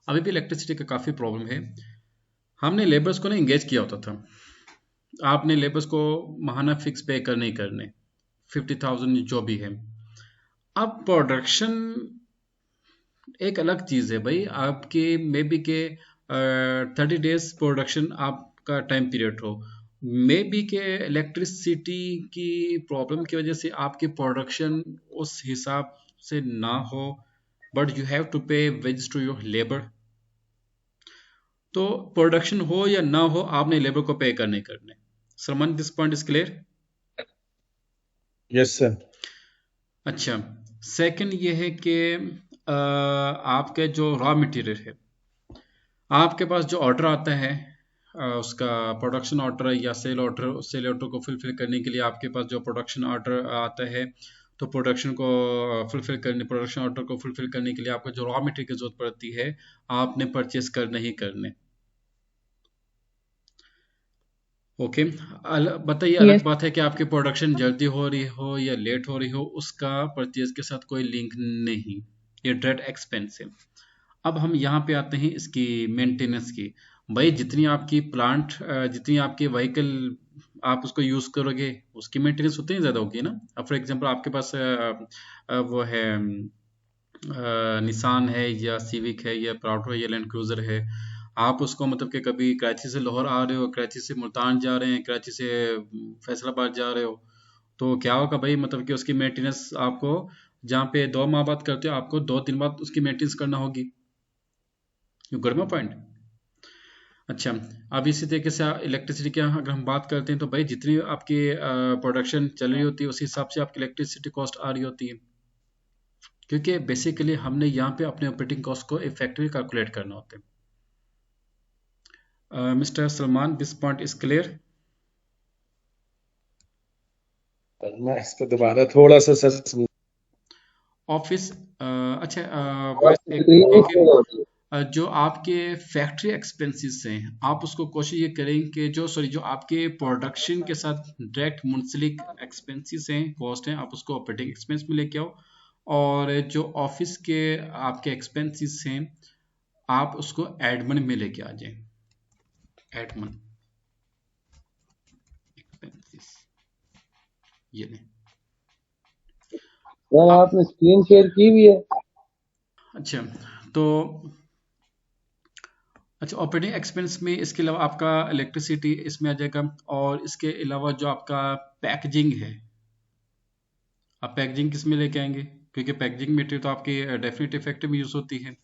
अभी भी इलेक्ट्रिसिटी का काफ़ी प्रॉब्लम है। हमने लेबर्स को ना इंगेज किया होता था, आपने लेबर्स को महाना फिक्स पे करने ही करने 50,000 जो भी है। अब प्रोडक्शन एक अलग चीज़ है भाई, आपके मे बी के 30 डेज प्रोडक्शन आपका टाइम पीरियड हो, मे बी के इलेक्ट्रिसिटी की प्रॉब्लम की वजह से आपकी प्रोडक्शन उस हिसाब से ना हो, बट यू हैव टू पे वेज टू योर लेबर। तो प्रोडक्शन हो या ना हो आपने लेबर को पे करने करने। सरमन this point is clear? Yes sir. अच्छा, सेकंड ये है कि आपके जो रॉ मटेरियल है, आपके पास जो ऑर्डर आता है, उसका प्रोडक्शन ऑर्डर या सेल ऑर्डर को फुलफिल करने के लिए आपके पास जो प्रोडक्शन ऑर्डर आता है, तो प्रोडक्शन ऑर्डर को फुलफिल करने के लिए आपको जो रॉ मटेरियल की जरूरत पड़ती है, आपने परचेस करने ही करने। ओके, बताइए, अलग यस। बात है कि आपकी प्रोडक्शन जल्दी हो रही हो या लेट हो रही हो, उसका परचेज के साथ कोई लिंक नहीं, ये डायरेक्ट एक्सपेंस है। अब हम यहाँ पे आते हैं इसकी मेंटेनेंस की। भाई जितनी आपकी व्हीकल आप उसको यूज करोगे, उसकी मेंटेनेंस उतनी ज्यादा होगी ना। अब फॉर एग्जांपल आपके पास वो है निसान है या सिविक है या प्राउडो है या लैंड क्रूजर है, आप उसको मतलब कि कभी कराची से लाहौर आ रहे हो, कराची से मुल्तान जा रहे हैं, कराची से फैसलाबाद जा रहे हो, तो क्या होगा भाई, मतलब कि उसकी मेंटेनेंस आपको, जहाँ पे 2 माह बाद करते हो, आपको 2 दिन बाद उसकी मेंटेनेंस करना होगी। You got my point. अच्छा, अब इसी तरीके से इलेक्ट्रिसिटी की अगर हम बात करते हैं, तो भाई जितनी आपकी प्रोडक्शन चल रही होती है, उस हिसाब से आपकी इलेक्ट्रिसिटी कॉस्ट आ रही होती है, क्योंकि बेसिकली हमने यहाँ पे अपने ऑपरेटिंग कॉस्ट को इफेक्टिवली कैलकुलेट करना होता है। Mister Salman, this point is clear? मैं इसको दोबारा थोड़ा सा सर ऑफिस, अच्छा, बस एक देखिए, जो आपके फैक्ट्री एक्सपेंसेस हैं, आप उसको कोशिश ये करें कि जो आपके प्रोडक्शन के साथ डायरेक्ट मुंसलिक एक्सपेंसेस हैं, कॉस्ट हैं, आप उसको ऑपरेटिंग एक्सपेंस में लेके आओ, और जो ऑफिस के आपके एक्सपेंसेस हैं, आप उसको एडमिन में लेके आ जाएं। एडमिन एक्सपेंसेस, ये लें। सर अब आपने स्क्रीन शेयर की भी है? अच्छा, तो अच्छा, ऑपरेटिंग एक्सपेंस में इसके अलावा आपका इलेक्ट्रिसिटी इसमें आ जाएगा, और इसके अलावा जो आपका पैकेजिंग है, आप पैकेजिंग किस में लेके आएंगे, क्योंकि पैकेजिंग मटेरियल तो आपकी डेफिनेट इफेक्टिव में यूज होती है।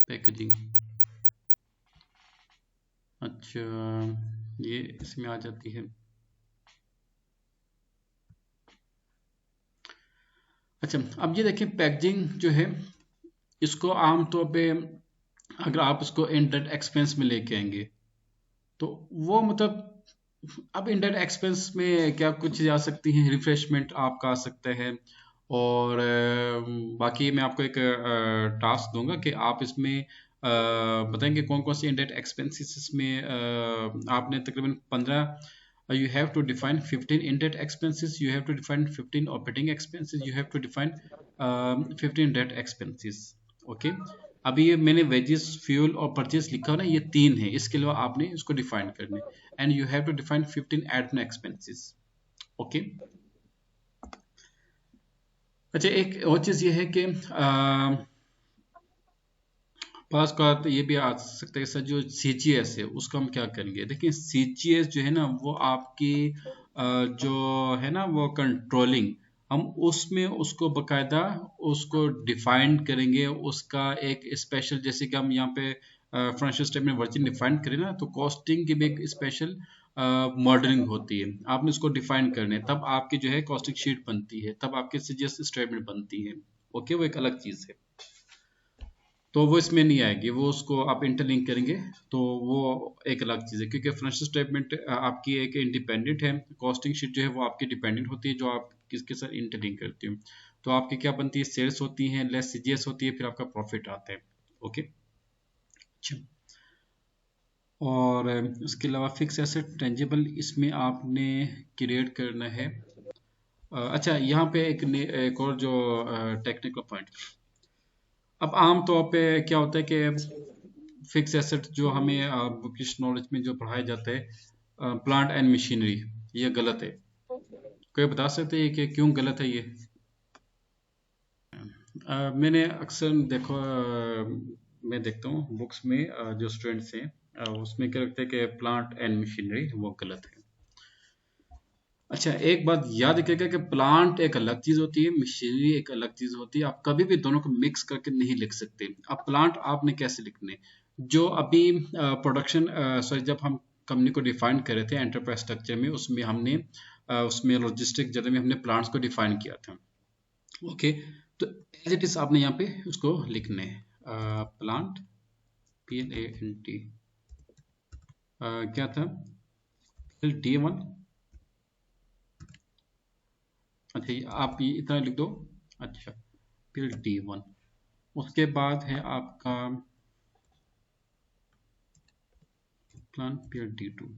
पैकेजिंग, अच्छा, ये इसमें आ जाती है। अच्छा, अब ये देखिए, पैकेजिंग जो है, इसको आमतौर पे अगर आप इसको इनडायरेक्ट एक्सपेंस में लेके आएंगे, तो वो मतलब, अब इंडियन एक्सपेंस में क्या कुछ चीज़ें आ सकती हैं, रिफ्रेशमेंट आपका आ सकता है, और बाकी मैं आपको एक टास्क दूंगा कि आप इसमें बताएंगे कौन कौन से इंडियन एक्सपेंसेस में आपने तकरीबन 15, you have to define 15 indirect expenses, you have to define 15 operating expenses, you have to define 15 direct expenses। Okay, अभी ये मैंने वेजेस, फ्यूल और परचेस लिखा हो ना, ये 3 है, इसके अलावा आपने इसको डिफाइन करने, and you have to define 15 admin expenses. Okay, अच्छा, एक और चीज ये है कि पास का तो ये भी आ सकता है सर, जो सीजीएस है उसको हम क्या करेंगे। देखिए, सीजीएस जो है ना, वो आपकी जो है ना, वो कंट्रोलिंग, हम उसमें उसको बकायदा उसको डिफाइन करेंगे, उसका एक स्पेशल, जैसे कि हम यहाँ पे फाइनेंशियल स्टेटमेंट वर्जिन डिफाइन करें ना, तो कॉस्टिंग की भी एक स्पेशल मॉडलिंग होती है, आपने उसको डिफाइन करने, तब आपकी जो है कॉस्टिंग शीट बनती है, तब आपके सीजीएस स्टेटमेंट बनती है। ओके, वो एक अलग चीज है, तो वो इसमें नहीं आएगी, वो उसको आप इंटरलिंक करेंगे, तो वो एक अलग चीज़ है, क्योंकि फाइनेंशियल स्टेटमेंट आपकी एक इंडिपेंडेंट है, कॉस्टिंग शीट जो है वो आपकी डिपेंडेंट होती है, जो आप किसके साथ इंटरलिंक करती हो। तो आपकी क्या बनती है, सेल्स होती है, लेस सीजीएस होती है, फिर आपका प्रॉफिट आता है। ओके, अच्छा, और उसके अलावा फिक्स एसेट टेंजिबल, इसमें आपने क्रिएट करना है। अच्छा, यहाँ पे एक और जो टेक्निकल पॉइंट, अब आम तौर पे क्या होता है कि फिक्स एसेट जो हमें बुकिश नॉलेज में जो पढ़ाया जाता है, प्लांट एंड मशीनरी, ये गलत है। कोई बता सकते हैं कि क्यों गलत है ये? मैंने अक्सर देखो, मैं देखता हूँ बुक्स में जो स्टूडेंट्स हैं, उसमें क्या लगता है कि प्लांट एंड मशीनरी वो गलत है। अच्छा, एक बात याद रखिएगा कि प्लांट एक अलग चीज होती है, मशीनरी एक अलग चीज होती है, आप कभी भी दोनों को मिक्स करके नहीं लिख सकते। अब प्लांट आपने कैसे लिखने, जो अभी प्रोडक्शन, सॉरी, जब हम कंपनी को डिफाइन कर रहे थे एंटरप्राइज स्ट्रक्चर में, उसमें हमने उसमें लॉजिस्टिक जर्नल में हमने प्लांट्स को डिफाइन किया था। ओके, तो एज इट इज आपने यहाँ पे उसको लिखना है प्लांट PLANT क्या था D1। अच्छा आप ये इतना लिख दो। अच्छा D1, उसके बाद है आपका प्लांट D2।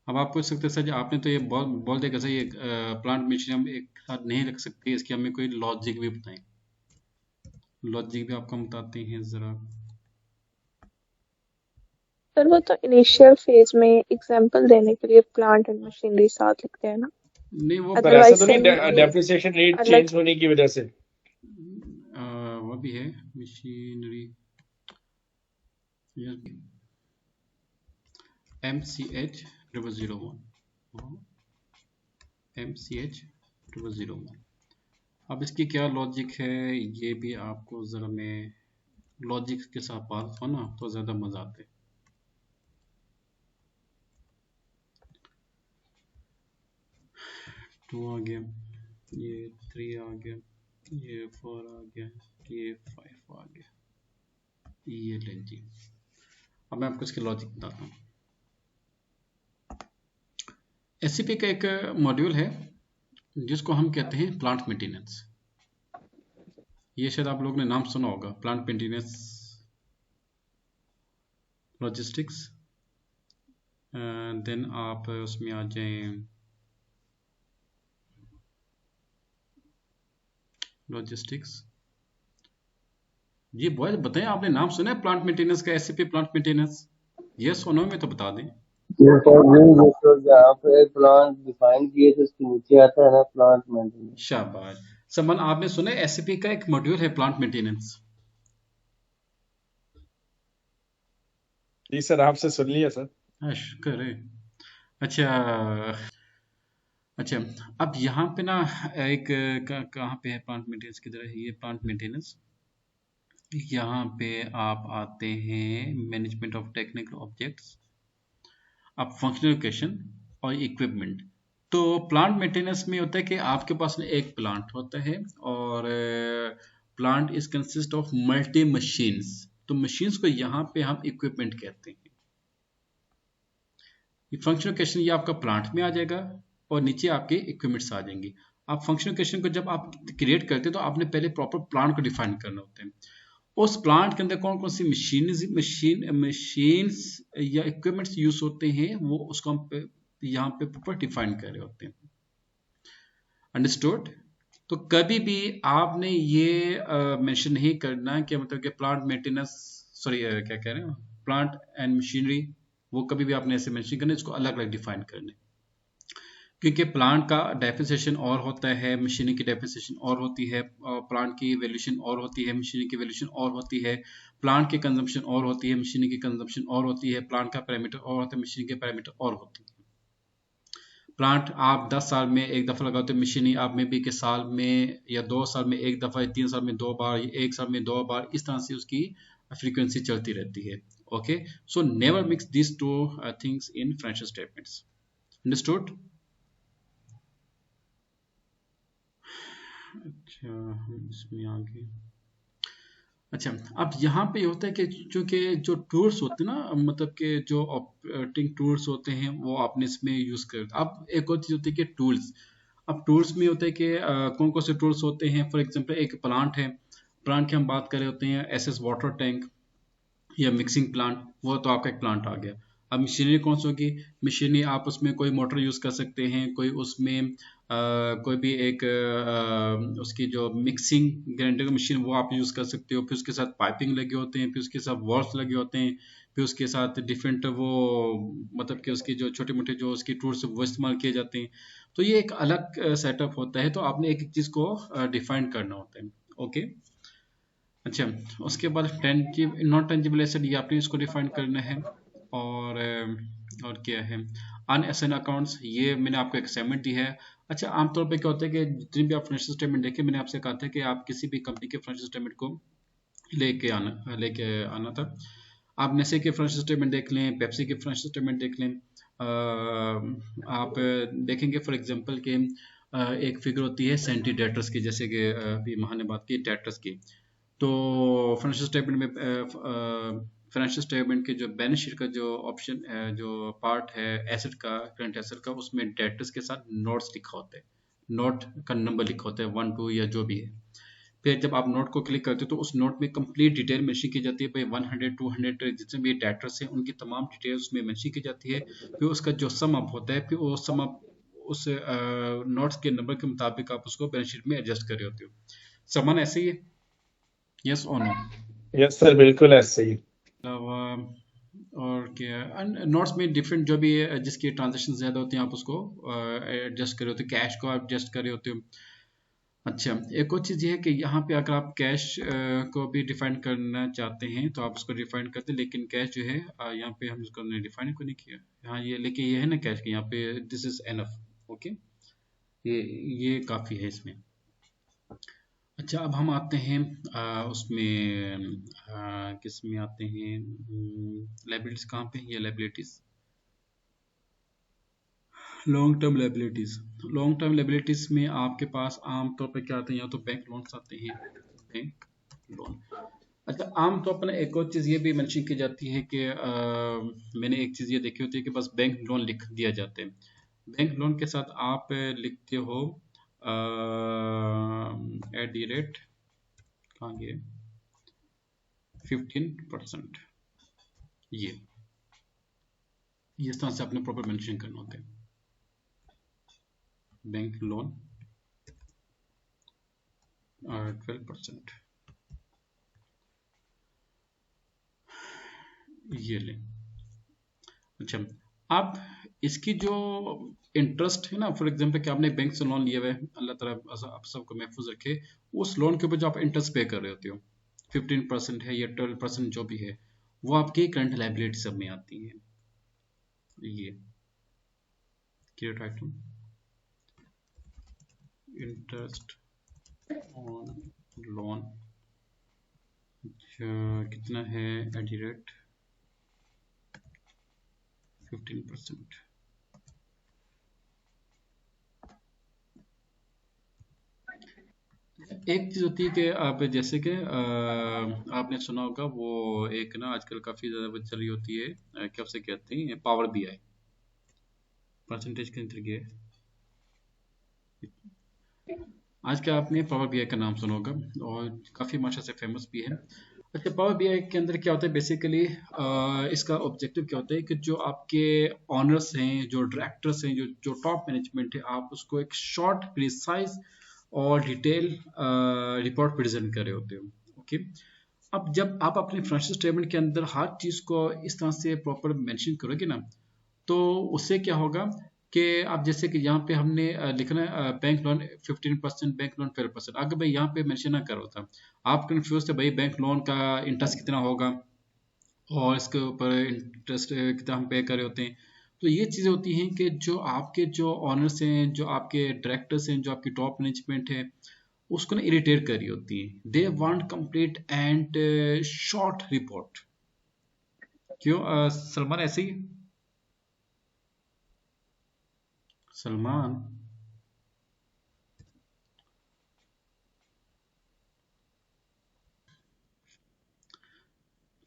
अब आप पूछ सकते हैं सर जी आपने तो ये बोल दिया सर ये प्लांट मशीन हम एक साथ नहीं रख सकते, इसकी हमें कोई लॉजिक भी बताएं। लॉजिक भी आपको बताते हैं जरा। सर वो तो इनिशियल फेज में एग्जांपल देने के लिए प्लांट एंड मशीनरी साथ लिखते हैं ना, नहीं वो पर ऐसा अदरवाइज तो से नहीं डेप्रिसिएशन रेट अलग। चेंज होने की वजह से। वो भी है मशीनरी MCH001 MCH001। अब इसकी क्या लॉजिक है ये भी आपको ज़रा मैं लॉजिक के साथ बात हो ना तो ज़्यादा मज़ा आते। टू आ गया, ये 3 आ गया, ये 4 आ गया, ये 5 आ गया, ये लें जी। अब मैं आपको इसकी लॉजिक बताता हूँ। SCP का एक मॉड्यूल है जिसको हम कहते हैं प्लांट मेंटेनेंस। ये शायद आप लोगों ने नाम सुना होगा, प्लांट मेंटेनेंस लॉजिस्टिक्स। देन आप उसमें आ जाएं लॉजिस्टिक्स। जी बॉयज बताएं आपने नाम सुना है प्लांट मेंटेनेंस का? SCP प्लांट मेंटेनेंस यस और नो में तो बता दें। जहाँ पे प्लांट डिफाइन किए तो उसके नीचे आता है ना प्लांट मेंटेनेंस। शाबाश समान, आपने सुना है SCP का एक मॉड्यूल है प्लांट मेंटेनेंस? जी सर आपसे सुन लिया सर। शुक्र है। अच्छा अब यहाँ पे ना एक कहाँ पे है प्लांट मेंटेनेंस की तरह, ये प्लांट मेंटेनेंस। यहाँ पे आप आते हैं मैनेजमेंट ऑफ टेक्निकल ऑब्जेक्ट्स, अब फंक्शनल लोकेशन और इक्विपमेंट। तो प्लांट मेंटेनेंस में होता है कि आपके पास एक प्लांट होता है और plant is consist of multi machines. तो मशीन्स को यहाँ पे हम इक्विपमेंट कहते हैं। ये फंक्शनल लोकेशन ये आपका प्लांट में आ जाएगा और नीचे आपके इक्विपमेंट्स आ जाएंगे। आप फंक्शनल लोकेशन को जब आप क्रिएट करते हैं तो आपने पहले प्रॉपर प्लांट को डिफाइन करना होता है। उस प्लांट के अंदर कौन कौन सी मशीन्स या इक्विपमेंट्स यूज होते हैं वो उसको हम यहाँ पे प्रॉपर डिफाइन कर रहे होते हैं। अंडरस्टूड? तो कभी भी आपने ये मेंशन नहीं करना कि मतलब कि प्लांट मेंटेनेंस, सॉरी क्या कह रहे हैं, प्लांट एंड मशीनरी, वो कभी भी आपने ऐसे मेंशन करना, इसको अलग अलग डिफाइन करना है। क्योंकि प्लांट का डेफिनेशन और होता है, मशीनरी की डेफिनेशन और होती है, प्लांट की वैल्यूएशन और होती है, मशीनरी की वैल्यूएशन और होती है, प्लांट की कंजम्पशन और होती है, मशीनरी की कंजम्पशन और होती है, प्लांट का पैरामीटर और होता है, मशीनरी के पैरामीटर और होते हैं। प्लांट आप 10 साल में एक दफ़ा लगाते हो, मशीनरी आप में भी के साल में या 2 साल में एक दफ़ा, 3 साल में 2 बार, 1 साल में 2 बार, इस तरह से उसकी फ्रीक्वेंसी चलती रहती है। Okay, so never mix this two things in financial statements. Understood? अच्छा हम इसमें आगे, अच्छा अब यहाँ पे होता है कि चूंकि जो टूल्स होते हैं ना, मतलब कि जो ऑपरेटिंग टूल्स होते हैं वो आपने इसमें यूज कर। अब एक और चीज होती है कि टूल्स, अब टूल्स में होता है कि कौन कौन से टूल्स होते हैं। फॉर एग्जांपल एक प्लांट है, प्लांट की हम बात कर रहे होते हैं SS वाटर टैंक या मिक्सिंग प्लांट, वो तो आपका एक प्लांट आ गया। अब मशीनरी कौन सी होगी? मशीनरी आप उसमें कोई मोटर यूज कर सकते हैं, कोई उसमें कोई भी एक उसकी जो मिक्सिंग ग्राइंडर मशीन वो आप यूज कर सकते हो। फिर उसके साथ पाइपिंग लगे होते हैं, फिर उसके साथ वॉल्व्स लगे होते हैं, फिर उसके साथ डिफरेंट वो मतलब कि उसकी जो छोटे मोटे जो उसकी टूल्स वो इस्तेमाल किए जाते हैं। तो ये एक अलग सेटअप होता है, तो आपने एक एक चीज को डिफाइन करना होता है। ओके, अच्छा उसके बाद नॉन टेंजिबल एसेट, ये आपने इसको डिफाइन करना है। और क्या है, अनअसाइन अकाउंट्स, ये मैंने आपको एक असाइनमेंट दी है। अच्छा आमतौर पे क्या होता है कि जितनी भी आप फाइनेंशियल स्टेटमेंट देखें, मैंने आपसे कहा था कि आप किसी भी कंपनी के फाइनेंशियल स्टेटमेंट को लेके आना था। आप नेस्ले के फाइनेंशियल स्टेटमेंट देख लें, पेप्सी के फाइनेंशियल स्टेटमेंट देख लें, आप देखेंगे फॉर एग्जांपल कि एक फिगर होती है सेंटी डेटर्स की, जैसे कि अभी महा ने बात की डेटर्स की। तो फाइनेंशियल स्टेटमेंट में फाइनेंशियल स्टेटमेंट के जो बैलेंस शीट का जो ऑप्शन जो पार्ट है एसेट का, करंट एसेट का, उसमें डेटर्स के साथ नोट्स लिखा होता है, नोट का नंबर लिखा होता है 1 2 या जो भी है। फिर जब आप नोट को क्लिक करते हो तो उस नोट में कंप्लीट डिटेल मेंशन की जाती है, भाई 100 200 जितने भी डेटर्स हैं उनकी तमाम डिटेल्स उसमें मेंशन की जाती है। फिर उसका जो सम अप होता है, फिर वो सम अप उस नोट्स के नंबर के मुताबिक आप उसको बैलेंस शीट में एडजस्ट कर रहे होते हो। समान ऐसे ही है, यस और नो? यस सर, बिल्कुल ऐसे ही। और क्या नोट्स में डिफरेंट जो भी है, जिसकी ट्रांजेक्शन ज़्यादा होती हैं आप उसको एडजस्ट कर रहे होते हो, कैश को आप एडजस्ट कर रहे होते हो। अच्छा, एक और चीज़ ये है कि यहाँ पे अगर आप कैश को भी डिफाइन करना चाहते हैं तो आप उसको डिफाइन करते हैं, लेकिन कैश जो है यहाँ पे हम उसको डिफाइन को नहीं किया यहाँ, ये लेकिन ये है ना कैश की, यहाँ पे दिस इज एनफ। ओके, ये काफ़ी है इसमें। अच्छा, अब हम आते हैं उसमें किस में आते हैं, लाइबिलिटीज कहाँ पे, ये liabilities, long term liabilities. Long term liabilities में आपके पास आमतौर पर क्या आते हैं, या तो बैंक लोन्स आते हैं, बैंक लोन। अच्छा, आमतौर पर एक और चीज़ ये भी मेंशन की जाती है कि मैंने एक चीज़ ये देखी होती है कि बस बैंक लोन लिख दिया जाता है। बैंक लोन के साथ आप लिखते हो एट दी रेट कहाँ गए 15%, ये इस तरह से आपने प्रॉपर मेंशन करना होता है, बैंक लोन 12%, ये लें। अच्छा, आप इसकी जो इंटरेस्ट है ना, फॉर एग्जांपल कि आपने बैंक से लोन लिया हुआ है, अल्लाह ताला आप सबको महफूज रखे, उस लोन के ऊपर जो आप इंटरेस्ट पे कर रहे होते हो 15% है या 12% जो भी है, वो आपकी करंट लायबिलिटी सब में आती है। ये clear item, interest on loan कितना है एट द रेट 15%। एक चीज होती है कि आप जैसे कि आपने सुना होगा वो एक ना आजकल काफी ज्यादा चल रही होती है, क्या उसे कहते हैं, पावर बीआई, परसेंटेज के अंदर गए। आज का आपने पावर बीआई का नाम सुना होगा और काफी माशा से फेमस भी है। अच्छा, पावर बीआई के अंदर क्या होता है बेसिकली, इसका ऑब्जेक्टिव क्या होता है कि जो आपके ऑनर्स हैं, जो डायरेक्टर्स हैं, जो टॉप मैनेजमेंट है, आप उसको एक शॉर्ट प्रिसाइज और डिटेल रिपोर्ट प्रेजेंट कर रहे होते हो। ओके, अब जब आप अपने फाइनेंशियल स्टेटमेंट के अंदर हर चीज को इस तरह से प्रॉपर मेंशन करोगे ना, तो उससे क्या होगा कि आप जैसे कि यहाँ पे हमने लिखना है बैंक लोन 15%, बैंक लोन 12%, अगर भाई यहाँ पे मेंशन ना करो था, आप कंफ्यूज थे भाई बैंक लोन का इंटरेस्ट कितना होगा और इसके ऊपर इंटरेस्ट कितना हम पे कर रहे होते हैं। तो ये चीज़ें होती हैं कि जो आपके जो ऑनर्स हैं, जो आपके डायरेक्टर्स हैं, जो आपकी टॉप मैनेजमेंट है, उसको ना इरिटेट कर रही होती है। They want complete and short report. क्यों सलमान ऐसे ही? सलमान,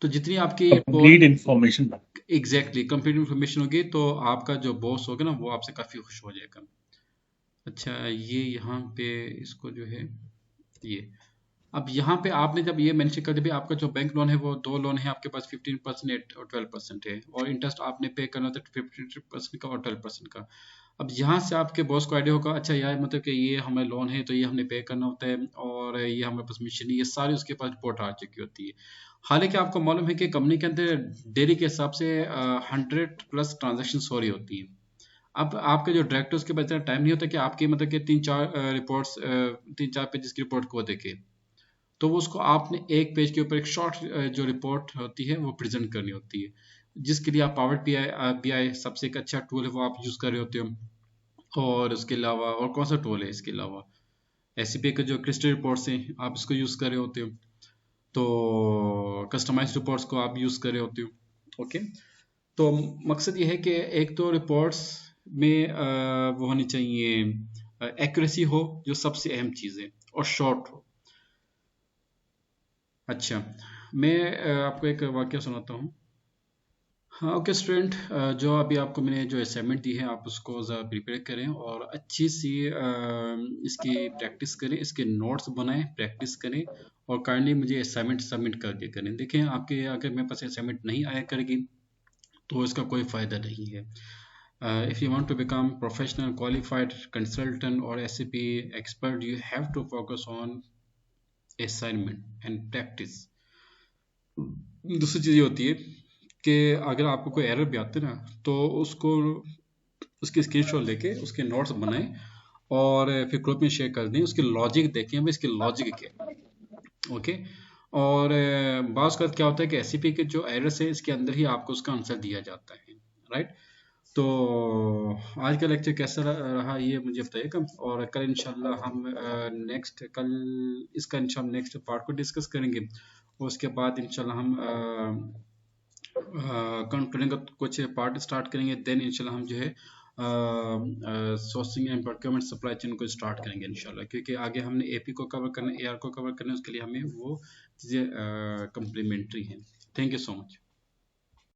तो जितनी आपकी complete information, exactly complete information होगी तो आपका जो बॉस होगा ना वो आपसे काफ़ी खुश हो जाएगा। अच्छा, ये यहाँ पे इसको जो है ये, अब यहाँ पे आपने जब ये मेंशन कर दिया भाई आपका जो बैंक लोन है वो दो लोन है आपके पास, 15% और 12% है, और इंटरेस्ट आपने पे करना होता है 15% का और 12% का। अब यहाँ से आपके बॉस को आइडिया होगा, अच्छा यार मतलब कि ये हमें लोन है तो ये हमने पे करना होता है और ये हमें पास मिशन है, ये सारी उसके पास रिपोर्ट आ चुकी होती है। हालांकि आपको मालूम है कि कंपनी के अंदर डेली के हिसाब से 100+ ट्रांजेक्शन हो रही होती है। अब आपके जो डायरेक्टर्स के पास इतना टाइम नहीं होता कि आपकी मतलब कि 3-4 पेजेस की रिपोर्ट को देखे, तो वो उसको आपने एक पेज के ऊपर एक शॉर्ट जो रिपोर्ट होती है वो प्रेजेंट करनी होती है, जिसके लिए आप पावर बीआई सबसे एक अच्छा टूल है वो आप यूज़ कर रहे होते हो। और उसके अलावा और कौन सा टूल है इसके अलावा, एससीपी का जो क्रिस्टल रिपोर्ट्स हैं आप इसको यूज़ कर रहे होते हो। तो कस्टमाइज रिपोर्ट्स को आप यूज़ कर रहे होते हो। ओके, तो मकसद ये है कि एक तो रिपोर्ट्स में वो होनी चाहिए, एक्यूरेसी हो, जो सबसे अहम चीज़ है, और शॉर्ट हो। अच्छा, मैं आपको एक वाक्य सुनाता हूँ। हाँ, ओके स्टूडेंट, जो अभी आपको मैंने जो असाइनमेंट दी है, आप उसको ज़रा प्रिपेयर करें और अच्छी सी इसकी प्रैक्टिस करें, इसके नोट्स बनाएं, प्रैक्टिस करें, और काइंडली मुझे असाइनमेंट सबमिट कर दिया करें। देखें, आपके अगर मेरे पास असाइनमेंट नहीं आया करेगी तो इसका कोई फ़ायदा नहीं है। If you want to become professional, qualified consultant or SAP expert, you have to focus on assignment and practice. दूसरी चीज़ ये होती है कि अगर आपको कोई एरर भी आती है ना, तो उसको उसकी स्क्रीनशॉट लेके उसके नोट्स बनाएं और फिर ग्रुप में शेयर कर दें, उसकी लॉजिक देखें, भाई इसकी लॉजिक क्या है। ओके, और बात का क्या होता है कि एससीपी के जो एरर्स है, इसके अंदर ही आपको उसका आंसर दिया जाता है, राइट। तो आज का लेक्चर कैसा रहा ये मुझे बताइएगा, और कल इंशाल्लाह हम इसका इंशाल्लाह नेक्स्ट पार्ट को डिस्कस करेंगे, और उसके बाद इंशाल्लाह हम कंट्रोलिंग का कुछ पार्ट स्टार्ट करेंगे। देन इंशाल्लाह हम जो है sourcing and procurement supply chain को स्टार्ट करेंगे इंशाल्लाह, क्योंकि आगे हमने एपी को कवर करना है, एआर को कवर करना है, उसके लिए हमें वो चीज़ें कम्प्लीमेंट्री हैं। Thank you so much.